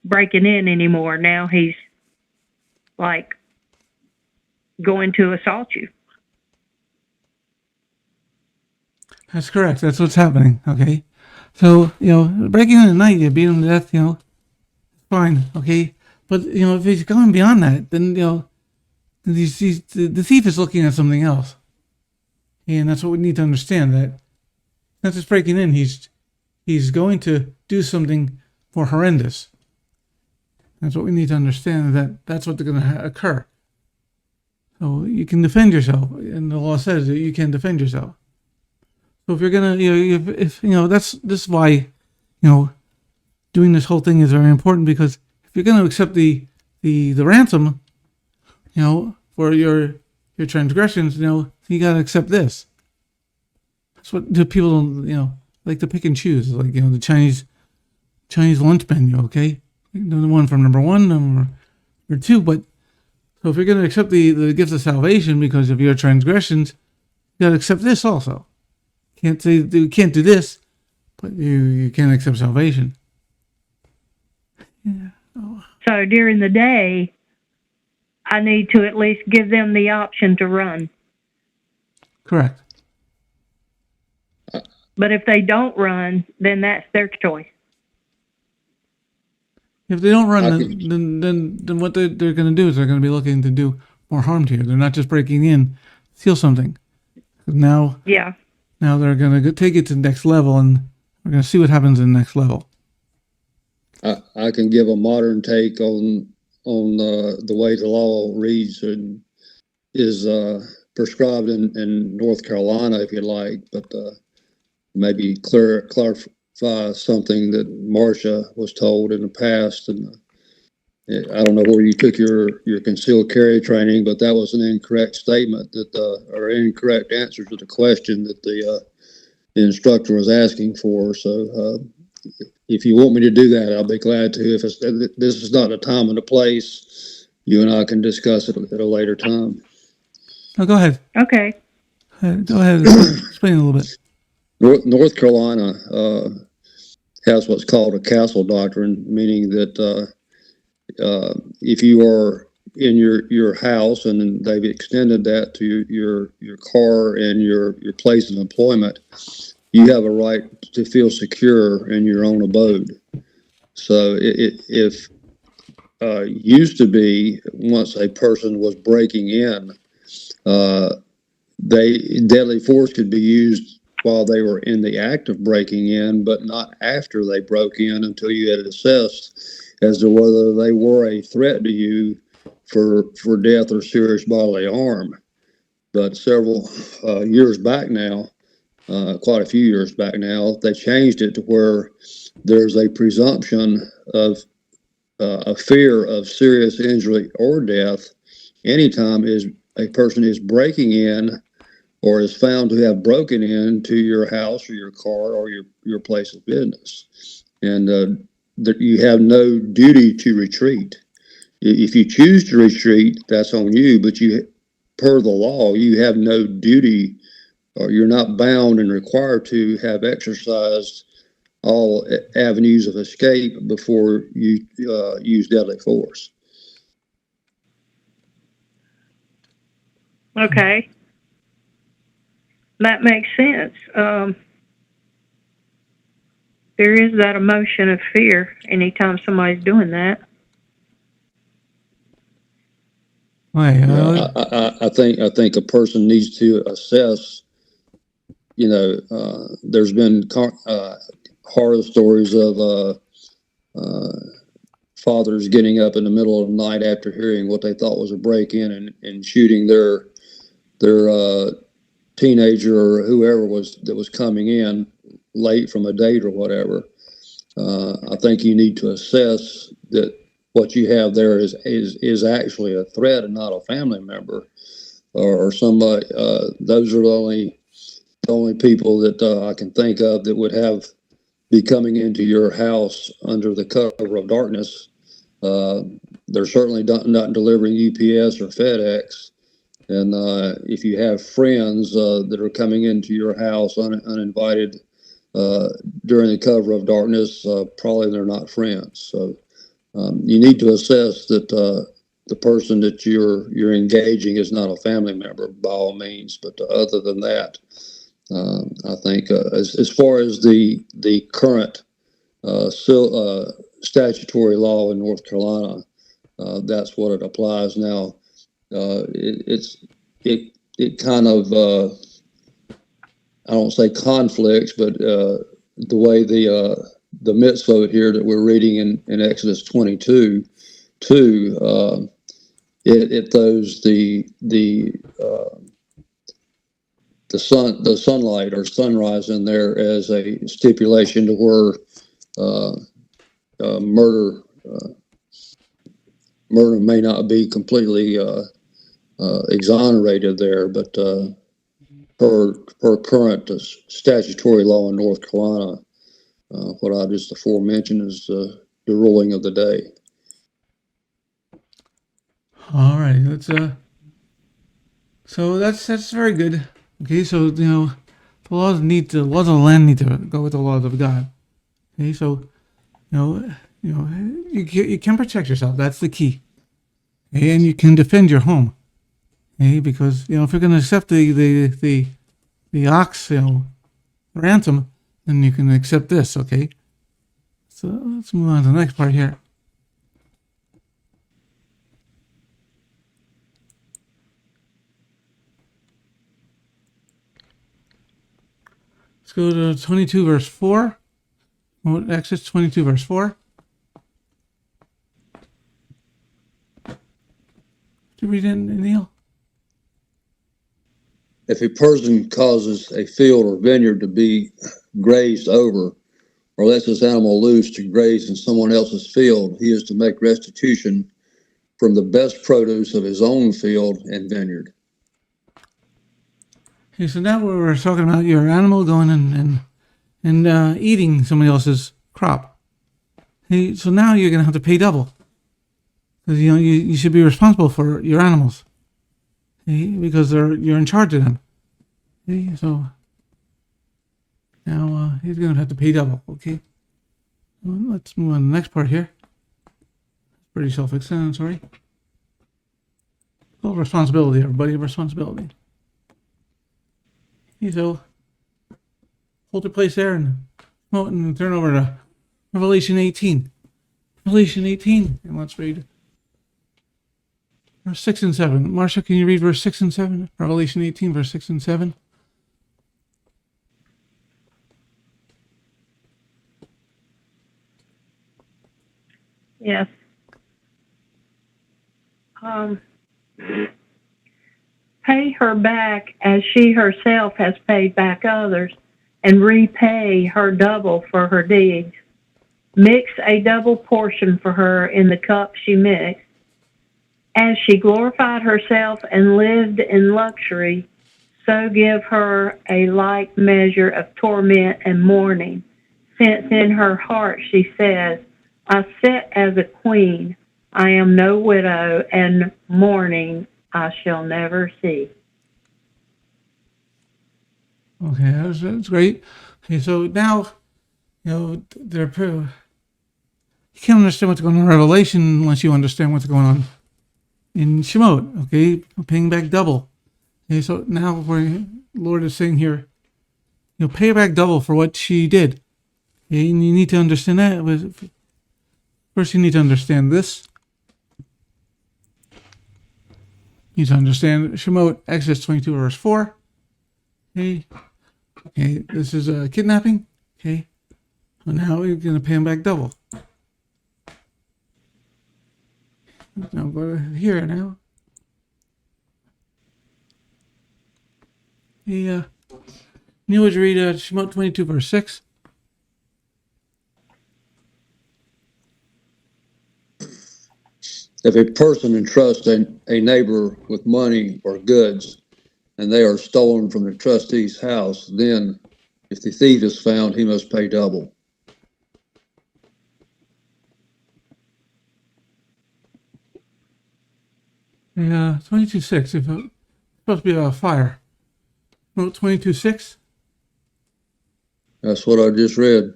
breaking in anymore. Now he's like going to assault you. That's correct. That's what's happening. Okay. So, breaking in at night, you beat him to death, fine. Okay. But, if he's going beyond that, then, the thief is looking at something else. And that's what we need to understand, that not just breaking in, he's going to do something more horrendous. That's what we need to understand, that's what's going to occur. So you can defend yourself, and the law says that you can defend yourself. So if you're gonna, this is why, doing this whole thing is very important, because if you're gonna accept the ransom, for your transgressions, you gotta accept this. That's what the people don't, like to pick and choose, like the Chinese lunch menu. Okay, the one from number 1, number 2, but. So if you're going to accept the gift of salvation because of your transgressions, you got to accept this also. You can't do this, but you can't accept salvation. Yeah. Oh. So during the day, I need to at least give them the option to run. Correct. But if they don't run, then that's their choice. If they don't run, I then what they're going to do is they're going to be looking to do more harm to you. They're not just breaking in, steal something. Now Yeah. they're going to take it to the next level, and we're going to see what happens in the next level. I can give a modern take on the way the law reads and is prescribed in North Carolina, if you like, but maybe clarify something that Marcia was told in the past. And I don't know where you took your concealed carry training, but that was an incorrect statement or incorrect answer to the question that the instructor was asking for. So if you want me to do that, I'll be glad to. If this is not a time and a place, you and I can discuss it at a later time. Oh, go ahead. Okay. Go ahead. Explain a little bit. North Carolina has what's called a castle doctrine, meaning that if you are in your house and they've extended that to your car and your place of employment, you have a right to feel secure in your own abode. So if used to be, once a person was breaking in, deadly force could be used while they were in the act of breaking in, but not after they broke in until you had assessed as to whether they were a threat to you for death or serious bodily harm. But several years back now, quite a few years back now, they changed it to where there's a presumption of a fear of serious injury or death anytime a person is breaking in or is found to have broken into your house or your car or your place of business. And that you have no duty to retreat. If you choose to retreat, that's on you, but per the law, you have no duty, or you're not bound and required to have exercised all avenues of escape before you use deadly force. Okay. That makes sense. There is that emotion of fear anytime somebody's doing that. I think a person needs to assess. There's been horror stories of fathers getting up in the middle of the night after hearing what they thought was a break-in and shooting their teenager or whoever that was coming in late from a date or whatever. I think you need to assess that what you have there is actually a threat and not a family member or somebody. Those are the only people that I can think of that would be coming into your house under the cover of darkness. They're certainly not delivering UPS or FedEx. And if you have friends that are coming into your house uninvited during the cover of darkness, probably they're not friends. So you need to assess that the person that you're engaging is not a family member by all means. But other than that, I think as far as the current statutory law in North Carolina, that's what it applies now. It kind of I don't say conflicts, but the way the mitzvot here that we're reading in Exodus 22, it throws the sunlight or sunrise in there as a stipulation to where murder may not be completely exonerated there, but per current statutory law in North Carolina, what I just aforementioned is the ruling of the day. All right, so that's very good. Okay, so the laws of the land need to go with the laws of God. Okay, so you can protect yourself. That's the key. Okay, and you can defend your home. Okay, because if you're going to accept the ox, ransom, then you can accept this, okay? So let's move on to the next part here. Let's go to 22 verse 4. Exodus 22 verse 4. Did you read it, Neil? If a person causes a field or vineyard to be grazed over, or lets his animal loose to graze in someone else's field, he is to make restitution from the best produce of his own field and vineyard. Okay, so now we're talking about your animal going and eating somebody else's crop. Okay, so now you're going to have to pay double. Because you should be responsible for your animals. Okay, because you're in charge of them. Okay, so now he's going to have to pay double. Okay, well, let's move on to the next part here. It's pretty self-explanatory. Called responsibility, everybody. Responsibility. Okay, so hold your place there and turn over to Revelation 18. Revelation 18, and let's read verse 6 and 7. Marcia, can you read verse 6 and 7? Revelation 18, verse 6 and 7. Yes. Pay her back as she herself has paid back others, and repay her double for her deeds. Mix a double portion for her in the cup she mixed. As she glorified herself and lived in luxury, so give her a like measure of torment and mourning, since in her heart she says, I sit as a queen, I am no widow, and mourning I shall never see. Okay, that's great. Okay, so now, you can't understand what's going on in Revelation unless you understand what's going on in Shemot. Okay, paying back double. Okay, so now where Lord is saying here, pay her back double for what she did. Okay, and you need to understand that. First, you need to understand this. You need to understand Shemot, Exodus 22, verse 4. Okay, this is a kidnapping. Okay, so now you're going to pay him back double. Now go to here now. Neil, would you read Shemot 22, verse 6? If a person entrusts a neighbor with money or goods, and they are stolen from the trustee's house, then if the thief is found, he must pay double. Yeah, 22:6. If it's supposed to be a fire. No, 22:6. That's what I just read.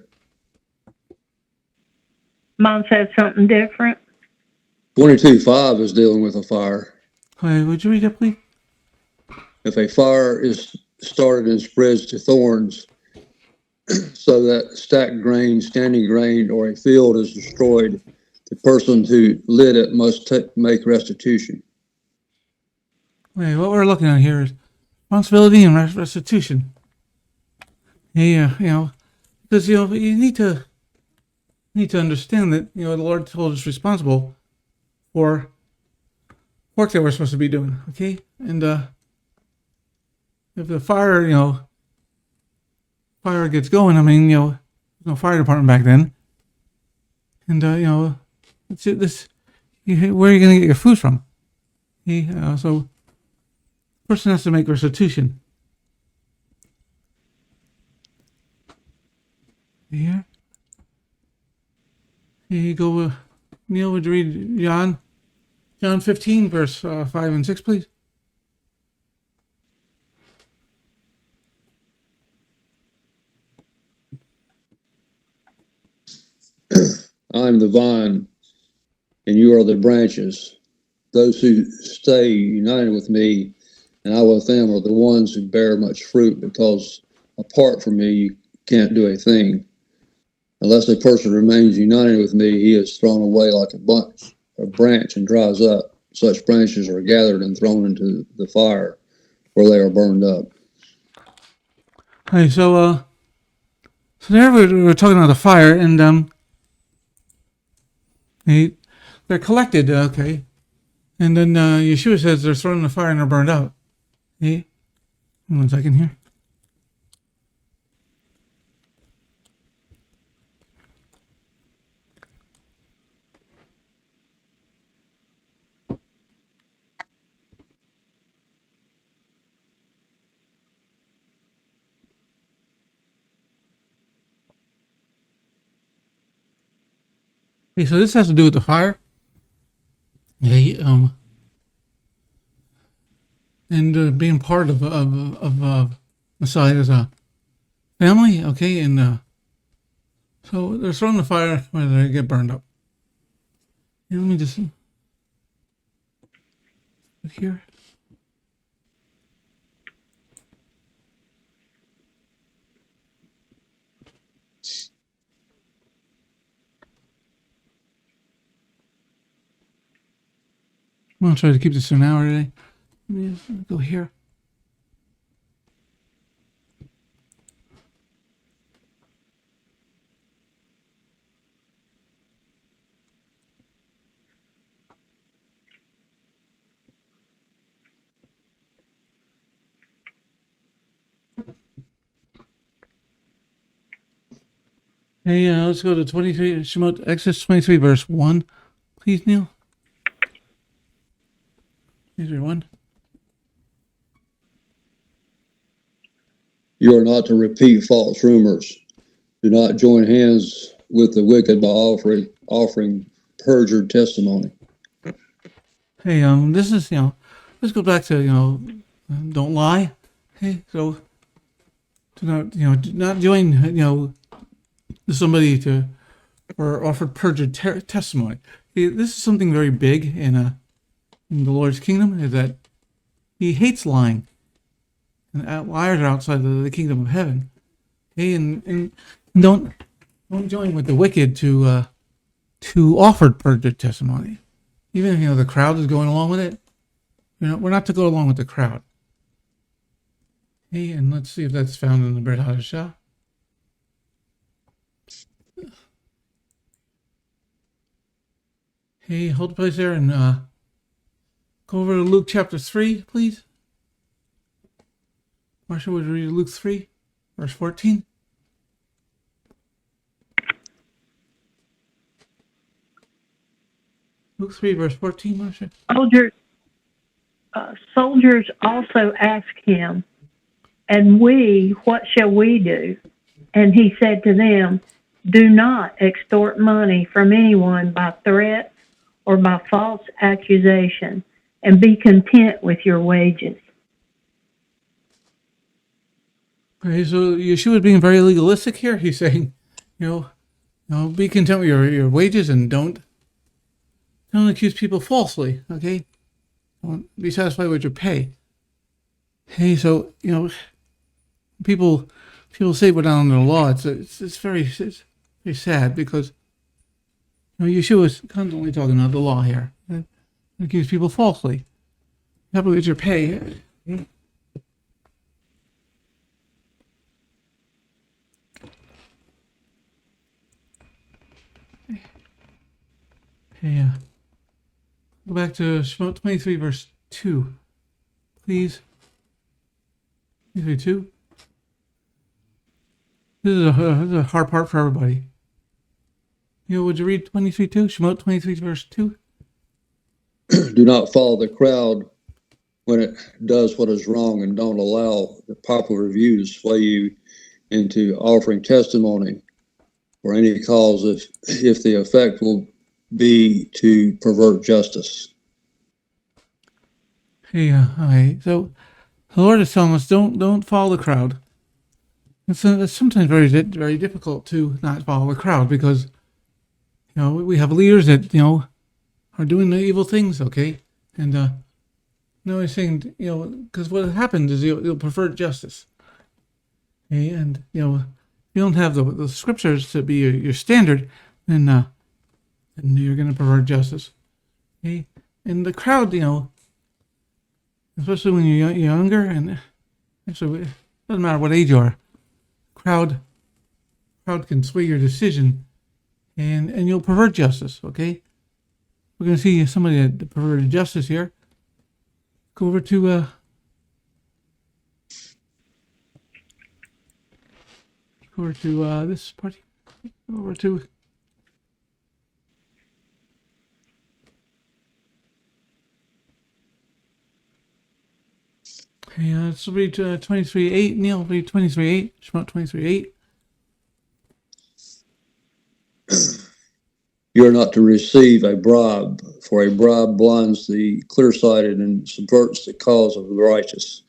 Mom said something different. 22:5 is dealing with a fire. Okay, would you read that, please? If a fire is started and spreads to thorns, so that stacked grain, standing grain, or a field is destroyed, the person who lit it must make restitution. Okay, what we're looking at here is responsibility and restitution. Yeah, because you need to understand that the Lord told us responsible for work that we're supposed to be doing. Okay, and if the fire gets going, there's no fire department back then, and where are you going to get your food from? Okay, so the person has to make restitution. Here you go. Neil, would you read John 15, verse 5 and 6, please? I am the vine, and you are the branches. Those who stay united with me, and I with them, are the ones who bear much fruit, because apart from me, you can't do a thing. Unless a person remains united with me, he is thrown away like a branch and dries up. Such branches are gathered and thrown into the fire, where they are burned up. Okay, so there we're talking about the fire, and they're collected, okay, and then Yeshua says they're thrown in the fire and they're burned out. Okay, 1 second here. Okay, so this has to do with the fire. Okay, and being part of Messiah's family. Okay, and so they're thrown in the fire where they get burned up. And let me just look here. I'm gonna try to keep this to an hour today. Let me just go here. Hey, let's go to 23, Shemot, Exodus 23, verse 1. Please, Neil. Please read 1. You are not to repeat false rumors. Do not join hands with the wicked by offering perjured testimony. Hey, this is, let's go back to, don't lie. Okay, so do not join, somebody or offer perjured testimony. This is something very big in the Lord's kingdom, is that He hates lying, and liars are outside of the kingdom of heaven. Okay, and don't join with the wicked to offer perjured testimony, even if the crowd is going along with it. We're not to go along with the crowd. Okay, and let's see if that's found in the Brit Hadashah. Hey, hold the place there and go over to Luke chapter 3, please. Marsha, would you read Luke 3, verse 14? Luke 3, verse 14, Marsha. Soldiers also asked him, "And we, what shall we do?" And he said to them, "Do not extort money from anyone by threat or by false accusation, and be content with your wages." Okay, so Yeshua is being very legalistic here. He's saying, be content with your wages and don't accuse people falsely. Okay, don't be satisfied with your pay. Hey, so people say we're not under the law. It's very sad because Yeshua is constantly talking about the law here. Accuse people falsely. Happy with your pay. Okay, go back to Shemot 23, verse 2, please. 23:2. This is a hard part for everybody. Would you read 23:2? Shemot 23, verse 2. Do not follow the crowd when it does what is wrong, and don't allow the popular view to sway you into offering testimony for any cause if the effect will be to pervert justice. Hey, all right. So the Lord is telling us don't follow the crowd. It's sometimes very, very difficult to not follow the crowd because we have leaders that are doing the evil things. Okay, and he's saying because what happens is you'll pervert justice. Okay, and if you don't have the scriptures to be your standard, then you're going to pervert justice. Okay, and the crowd, especially when you're younger, and actually it doesn't matter what age you are, crowd can sway your decision, and you'll pervert justice. Okay, we're going to see somebody that perverted justice here. Go over to this party. Over to let's read 23:8. Neil, read 23:8. Shemot 23:8. You are not to receive a bribe, for a bribe blinds the clear-sighted and subverts the cause of the righteous.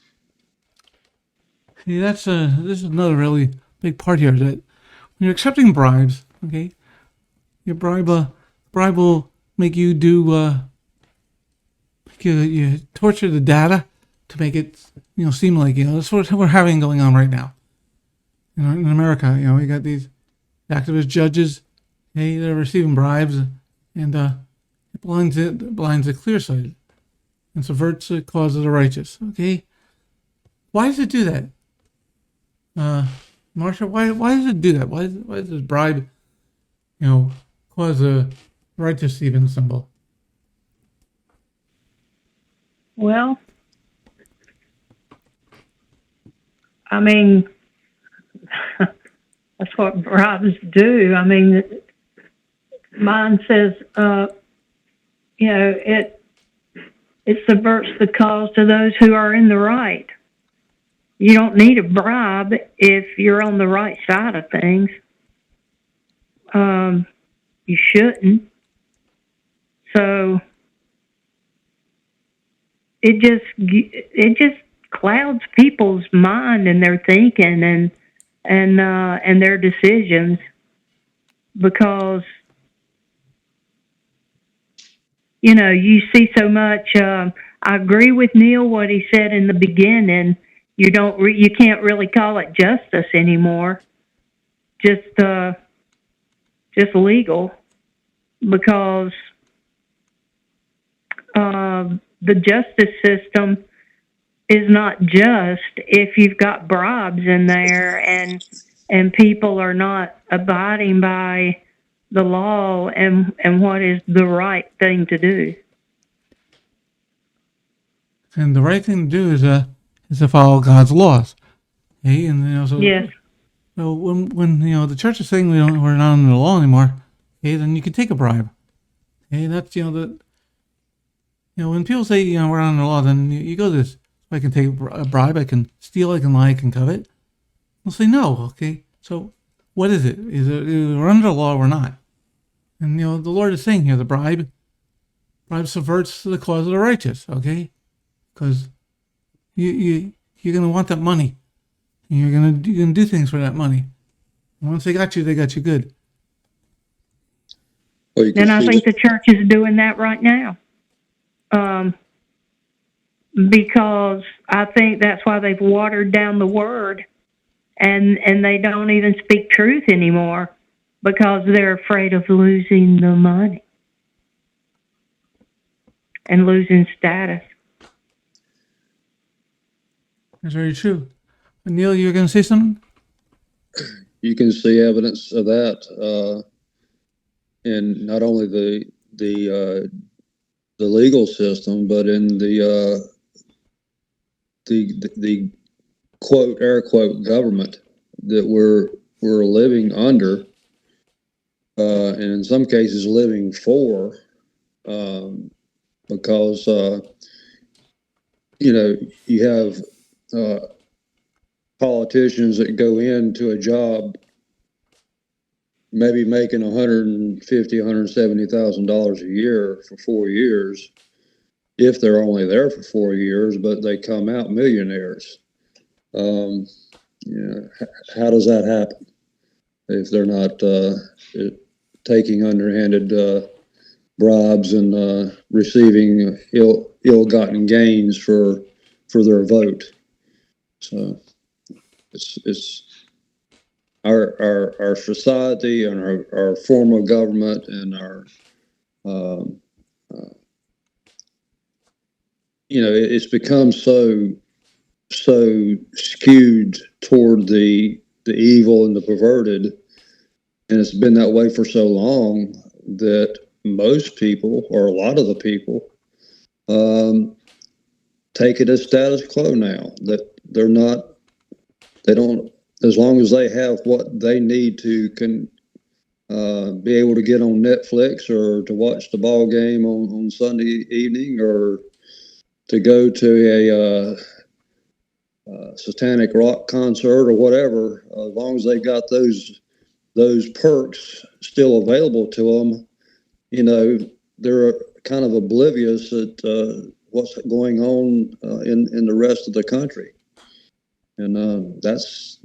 Okay, this is another really big part here, that when you're accepting bribes, okay, your bribe will make you do you torture the data to make it seem like that's what we're having going on right now. In America, we got these activist judges. Hey, they're receiving bribes, and it blinds the clear-sighted and subverts the cause of the righteous. Okay, why does it do that, Marsha? Why does it do that? Why does this bribe, cause the righteous to even stumble? Well, I mean, that's what bribes do. I mean, mine says, it subverts the cause to those who are in the right. You don't need a bribe if you're on the right side of things. You shouldn't. So it just clouds people's mind and their thinking and their decisions, because you see so much. I agree with Neil what he said in the beginning. You can't really call it justice anymore. Just legal, because the justice system is not just if you've got bribes in there and people are not abiding by the law and what is the right thing to do. And the right thing to do is to follow God's laws. Okay, and so Yes. So when the church is saying we're not under the law anymore, okay, then you can take a bribe. Okay, that's when people say we're not under the law, then you go this. I can take a bribe, I can steal, I can lie, I can covet. They'll say no. Okay, so what is it? Is it we're under the law or we're not? And the Lord is saying here, the bribe subverts the cause of the righteous. Okay, because you're gonna want that money, and you're gonna do things for that money. And once they got you good. Well, And I think the church is doing that right now. Because I think that's why they've watered down the word, and they don't even speak truth anymore, because they're afraid of losing the money and losing status. That's very true. Neil, you were going to say something? You can see evidence of that in not only the legal system, but in the quote, air quote, government that we're living under, and in some cases living for, because you have politicians that go into a job maybe making $150,000, $170,000 a year for 4 years, if they're only there for 4 years, but they come out millionaires. How does that happen if they're not taking underhanded bribes and receiving ill-gotten gains for their vote? So it's our society and our form of government and our it's become so skewed toward the evil and the perverted, and it's been that way for so long that most people, or a lot of the people, take it as status quo now. That they don't, as long as they have what they need to be able to get on Netflix or to watch the ball game on Sunday evening, or to go to a satanic rock concert or whatever, as long as they got those perks still available to them, they're kind of oblivious at what's going on in the rest of the country, and that's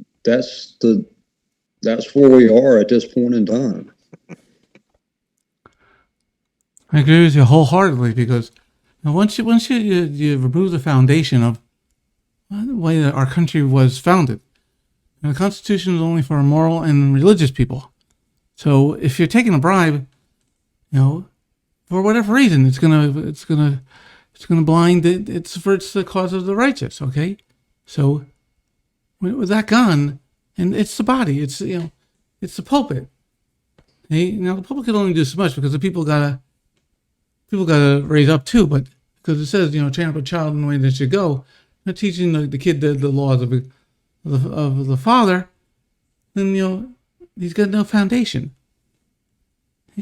where we are at this point in time. I agree with you wholeheartedly, because once you remove the foundation of the way that our country was founded, and the Constitution is only for moral and religious people. So if you're taking a bribe, for whatever reason, it's gonna blind it. It's the cause of the righteous. Okay, so with that gone, and it's the body. It's the pulpit. Okay? Now the pulpit can only do so much because the people gotta raise up too. But because it says train up a child in the way they should go, not teaching the kid the laws of the father, then he's got no foundation.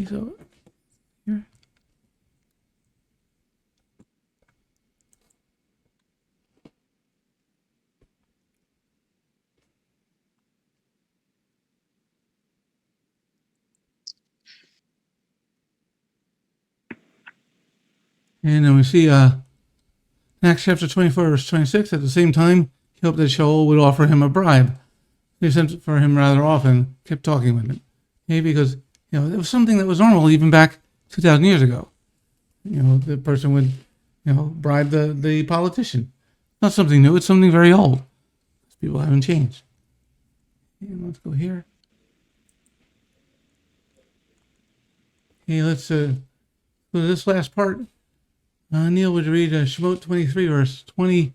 So here. And then we see Acts chapter 24, verse 26. At the same time, he hoped that Shaul would offer him a bribe. They sent for him rather often, kept talking with him. Okay, because it was something that was normal even back 2,000 years ago. The person would bribe the politician. Not something new, it's something very old. People haven't changed. And let's go here. Okay, let's go to this last part. Neil, would you read Shemot 23, verse 22?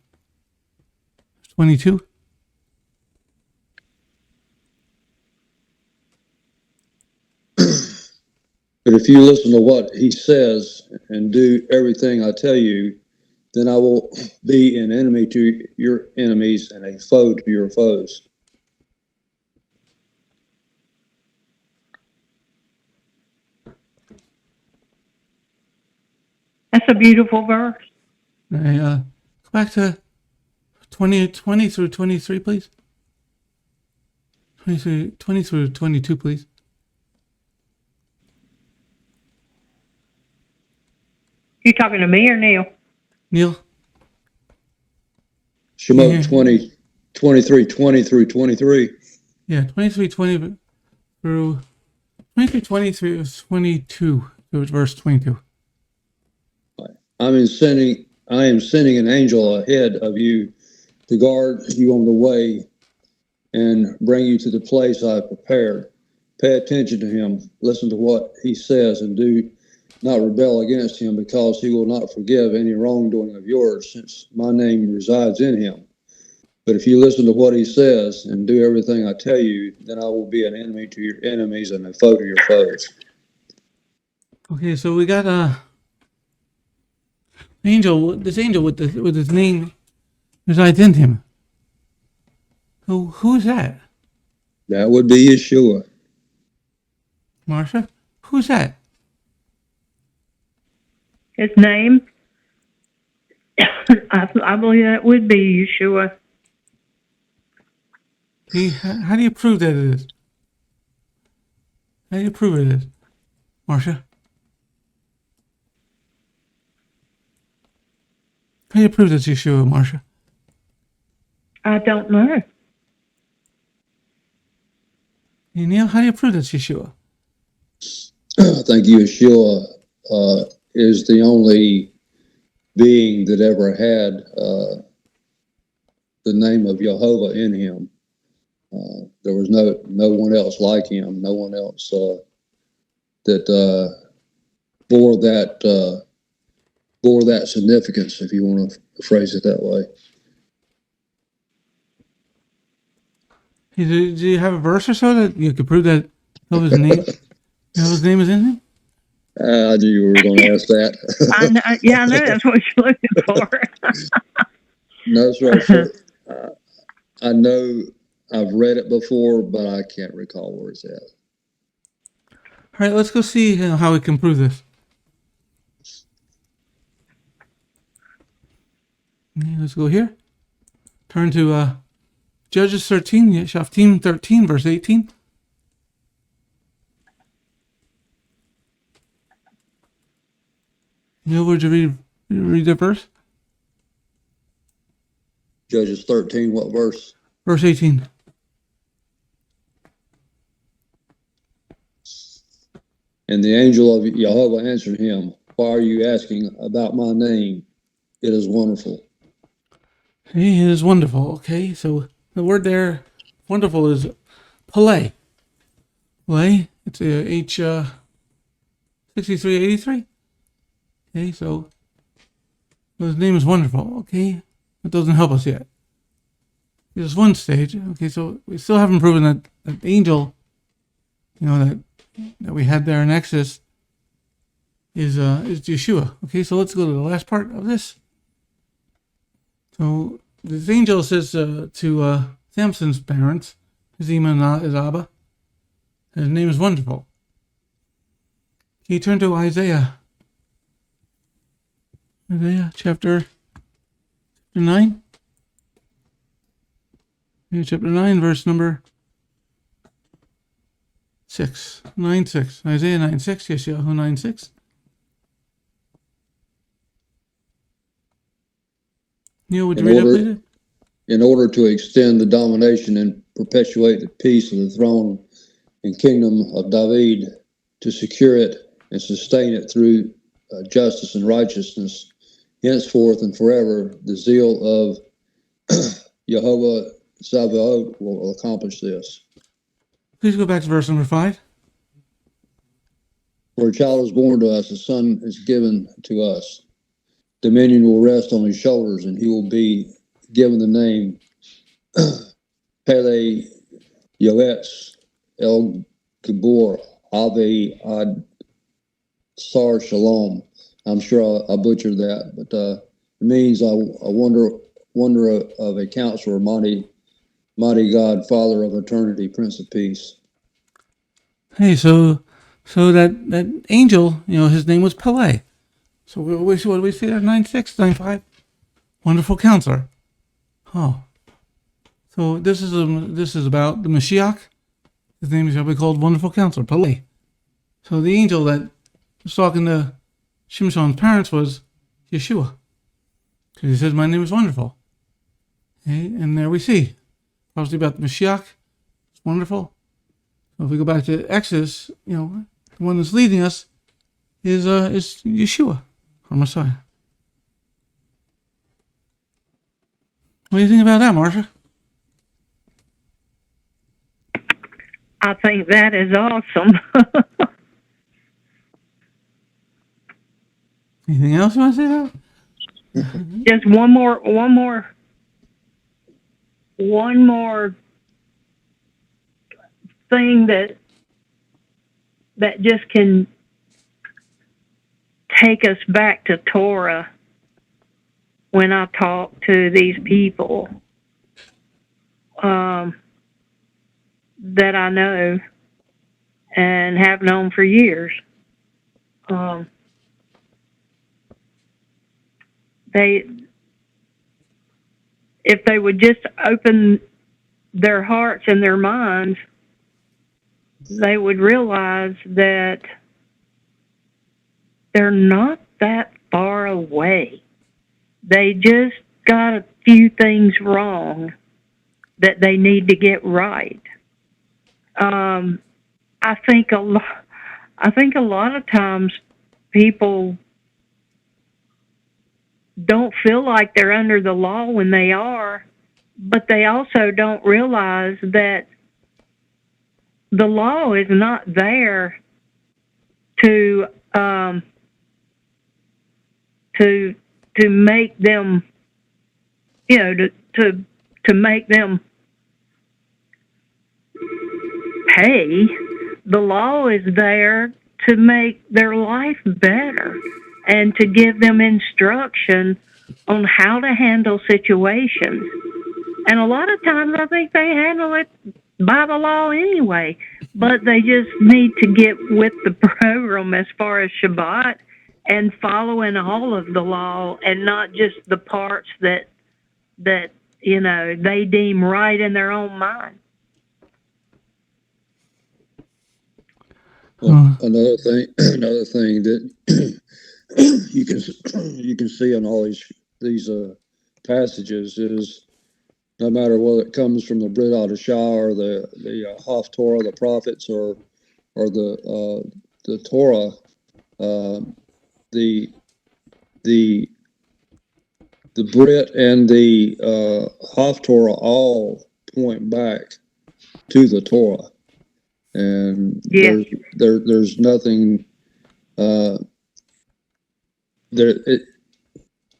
But if you listen to what he says and do everything I tell you, then I will be an enemy to your enemies and a foe to your foes. That's a beautiful verse. Go back to 20 through 23, please. 20 through 22, please. You talking to me or Neil? Neil? Shemot 23, 20 through 23. Yeah, 23:20 through 23:20 through 22, verse 22. I am sending an angel ahead of you to guard you on the way and bring you to the place I have prepared. Pay attention to him, listen to what he says, and do not rebel against him, because he will not forgive any wrongdoing of yours, since my name resides in him. But if you listen to what he says and do everything I tell you, then I will be an enemy to your enemies and a foe to your foes. Okay, so we got angel. This angel with his name resides in him. Who is that? That would be Yeshua. Marsha? Who's that? His name? I believe that would be Yeshua. How do you prove that it is? How do you prove it is? Marsha? How do you prove that's Yeshua, Marsha? I don't know. Hey, Neil, how do you prove that's Yeshua? I think Yeshua is the only being that ever had the name of YEHOVAH in him. There was no one else like him, no one else that bore that significance, if you want to phrase it that way. Do you have a verse or so that you could prove that Jehovah's name is in him? I knew you were going to ask that. I know that's what you're looking for. No, sir. I know I've read it before, but I can't recall where it's at. All right, let's go see how we can prove this. Okay, let's go here. Turn to Judges 13, Shaftim 13, verse 18. Neil, would you read that verse? Judges 13, what verse? Verse 18. And the angel of YEHOVAH answered him, "Why are you asking about my name? It is wonderful." Hey, it is wonderful. Okay, so the word there, wonderful, is Pele. Pele, it's H 6383. Okay, so his name is wonderful. Okay, that doesn't help us yet. There's one stage. Okay, so we still haven't proven that the angel, that we had there in Exodus is Yeshua. Okay, so let's go to the last part of this. So this angel says to Samson's parents, his Ima and his Abba, his name is wonderful. He turned to Isaiah chapter 9. Chapter 9, verse number 6. 9:6. Isaiah 9:6. Yeshayahu 9:6. Neil, would you read it, please? In order to extend the domination and perpetuate the peace of the throne and kingdom of David, to secure it and sustain it through justice and righteousness, henceforth and forever, the zeal of YEHOVAH Sabaoth will accomplish this. Please go back to verse number 5. For a child is born to us, a son is given to us. Dominion will rest on his shoulders, and he will be given the name Pele Yoetz El Gibor Ave Ad Sar Shalom. I'm sure I butchered that, but it means a wonder of a counselor, mighty God, Father of eternity, Prince of Peace. Hey, so that angel, his name was Pele. So what do we see there? 9:6, 9:5. Wonderful Counselor. Oh, so this is about the Mashiach. His name is going to be called Wonderful Counselor, Pele. So the angel that was talking to Shimshon's parents was Yeshua, because he says, "My name is wonderful." Okay, and there we see, obviously, about the Mashiach. It's wonderful. So if we go back to Exodus, the one that's leading us is Yeshua, our Messiah. What do you think about that, Marsha? I think that is awesome. Anything else you want to say about? Just one more thing that just can take us back to Torah when I talk to these people that I know and have known for years. If they would just open their hearts and their minds, they would realize that they're not that far away. They just got a few things wrong that they need to get right. I think a lot of times people don't feel like they're under the law when they are, but they also don't realize that the law is not there to make them, to make them pay. The law is there to make their life better and to give them instruction on how to handle situations. And a lot of times I think they handle it by the law anyway, but they just need to get with the program as far as Shabbat and following all of the law and not just the parts that they deem right in their own mind. Well, another thing that you can see in all these passages is, no matter whether it comes from the Brit Hadashah or the Haftorah, the prophets, or the Torah, the Brit and the Haftorah all point back to the Torah, and there's nothing that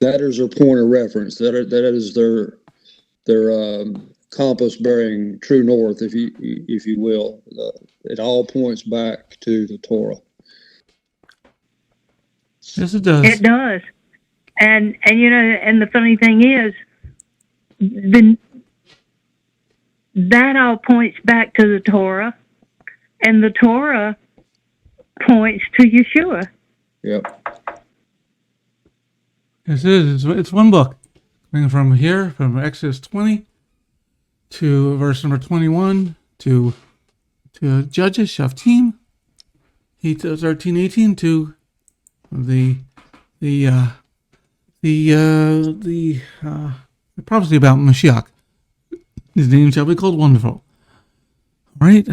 is their point of reference. That is their compass bearing true north, if you will. It all points back to the Torah. Yes, it does. It does. And the funny thing is, that all points back to the Torah, and the Torah points to Yeshua. Yep. Yes, it is. It's one book. Going from here, from Exodus 20 to verse number 21 to Judges, Shaftim, 13, 18 to the prophecy about Mashiach. His name shall be called Wonderful. All right,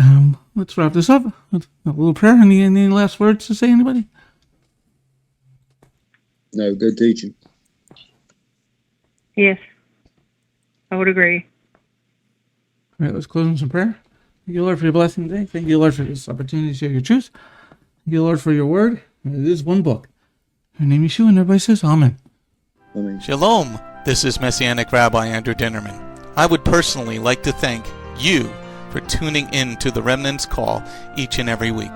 let's wrap this up with a little prayer. Any last words to say, anybody? No, good teaching. Yes, I would agree. All right, let's close in some prayer. Thank you, Lord, for your blessing today. Thank you, Lord, for this opportunity to share your truth. Thank you, Lord, for your word. It is one book. In your name, Yeshua, and everybody says Amen. Amen. Shalom, this is Messianic Rabbi Andrew Dinnerman. I would personally like to thank you for tuning in to the Remnant's Call each and every week.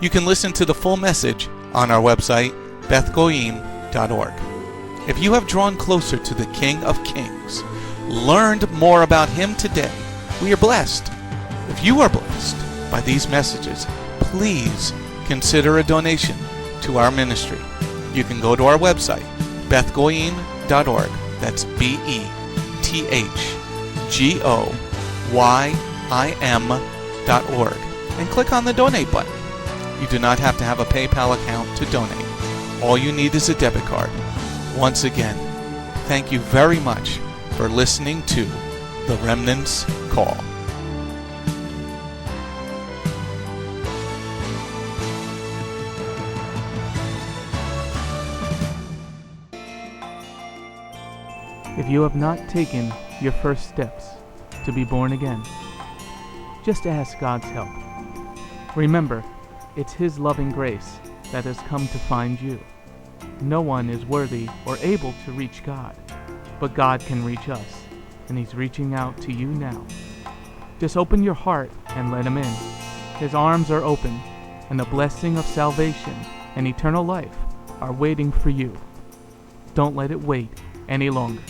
You can listen to the full message on our website, bethgoyim.org. If you have drawn closer to the King of Kings, learned more about Him today, we are blessed. If you are blessed by these messages, please consider a donation to our ministry. You can go to our website, bethgoyim.org. That's BETHGOYIM.org, and click on the donate button. You do not have to have a PayPal account to donate. All you need is a debit card. Once again, thank you very much for listening to The Remnant's Call. If you have not taken your first steps to be born again, just ask God's help. Remember, it's His loving grace that has come to find you. No one is worthy or able to reach God, but God can reach us, and He's reaching out to you now. Just open your heart and let Him in. His arms are open, and the blessing of salvation and eternal life are waiting for you. Don't let it wait any longer.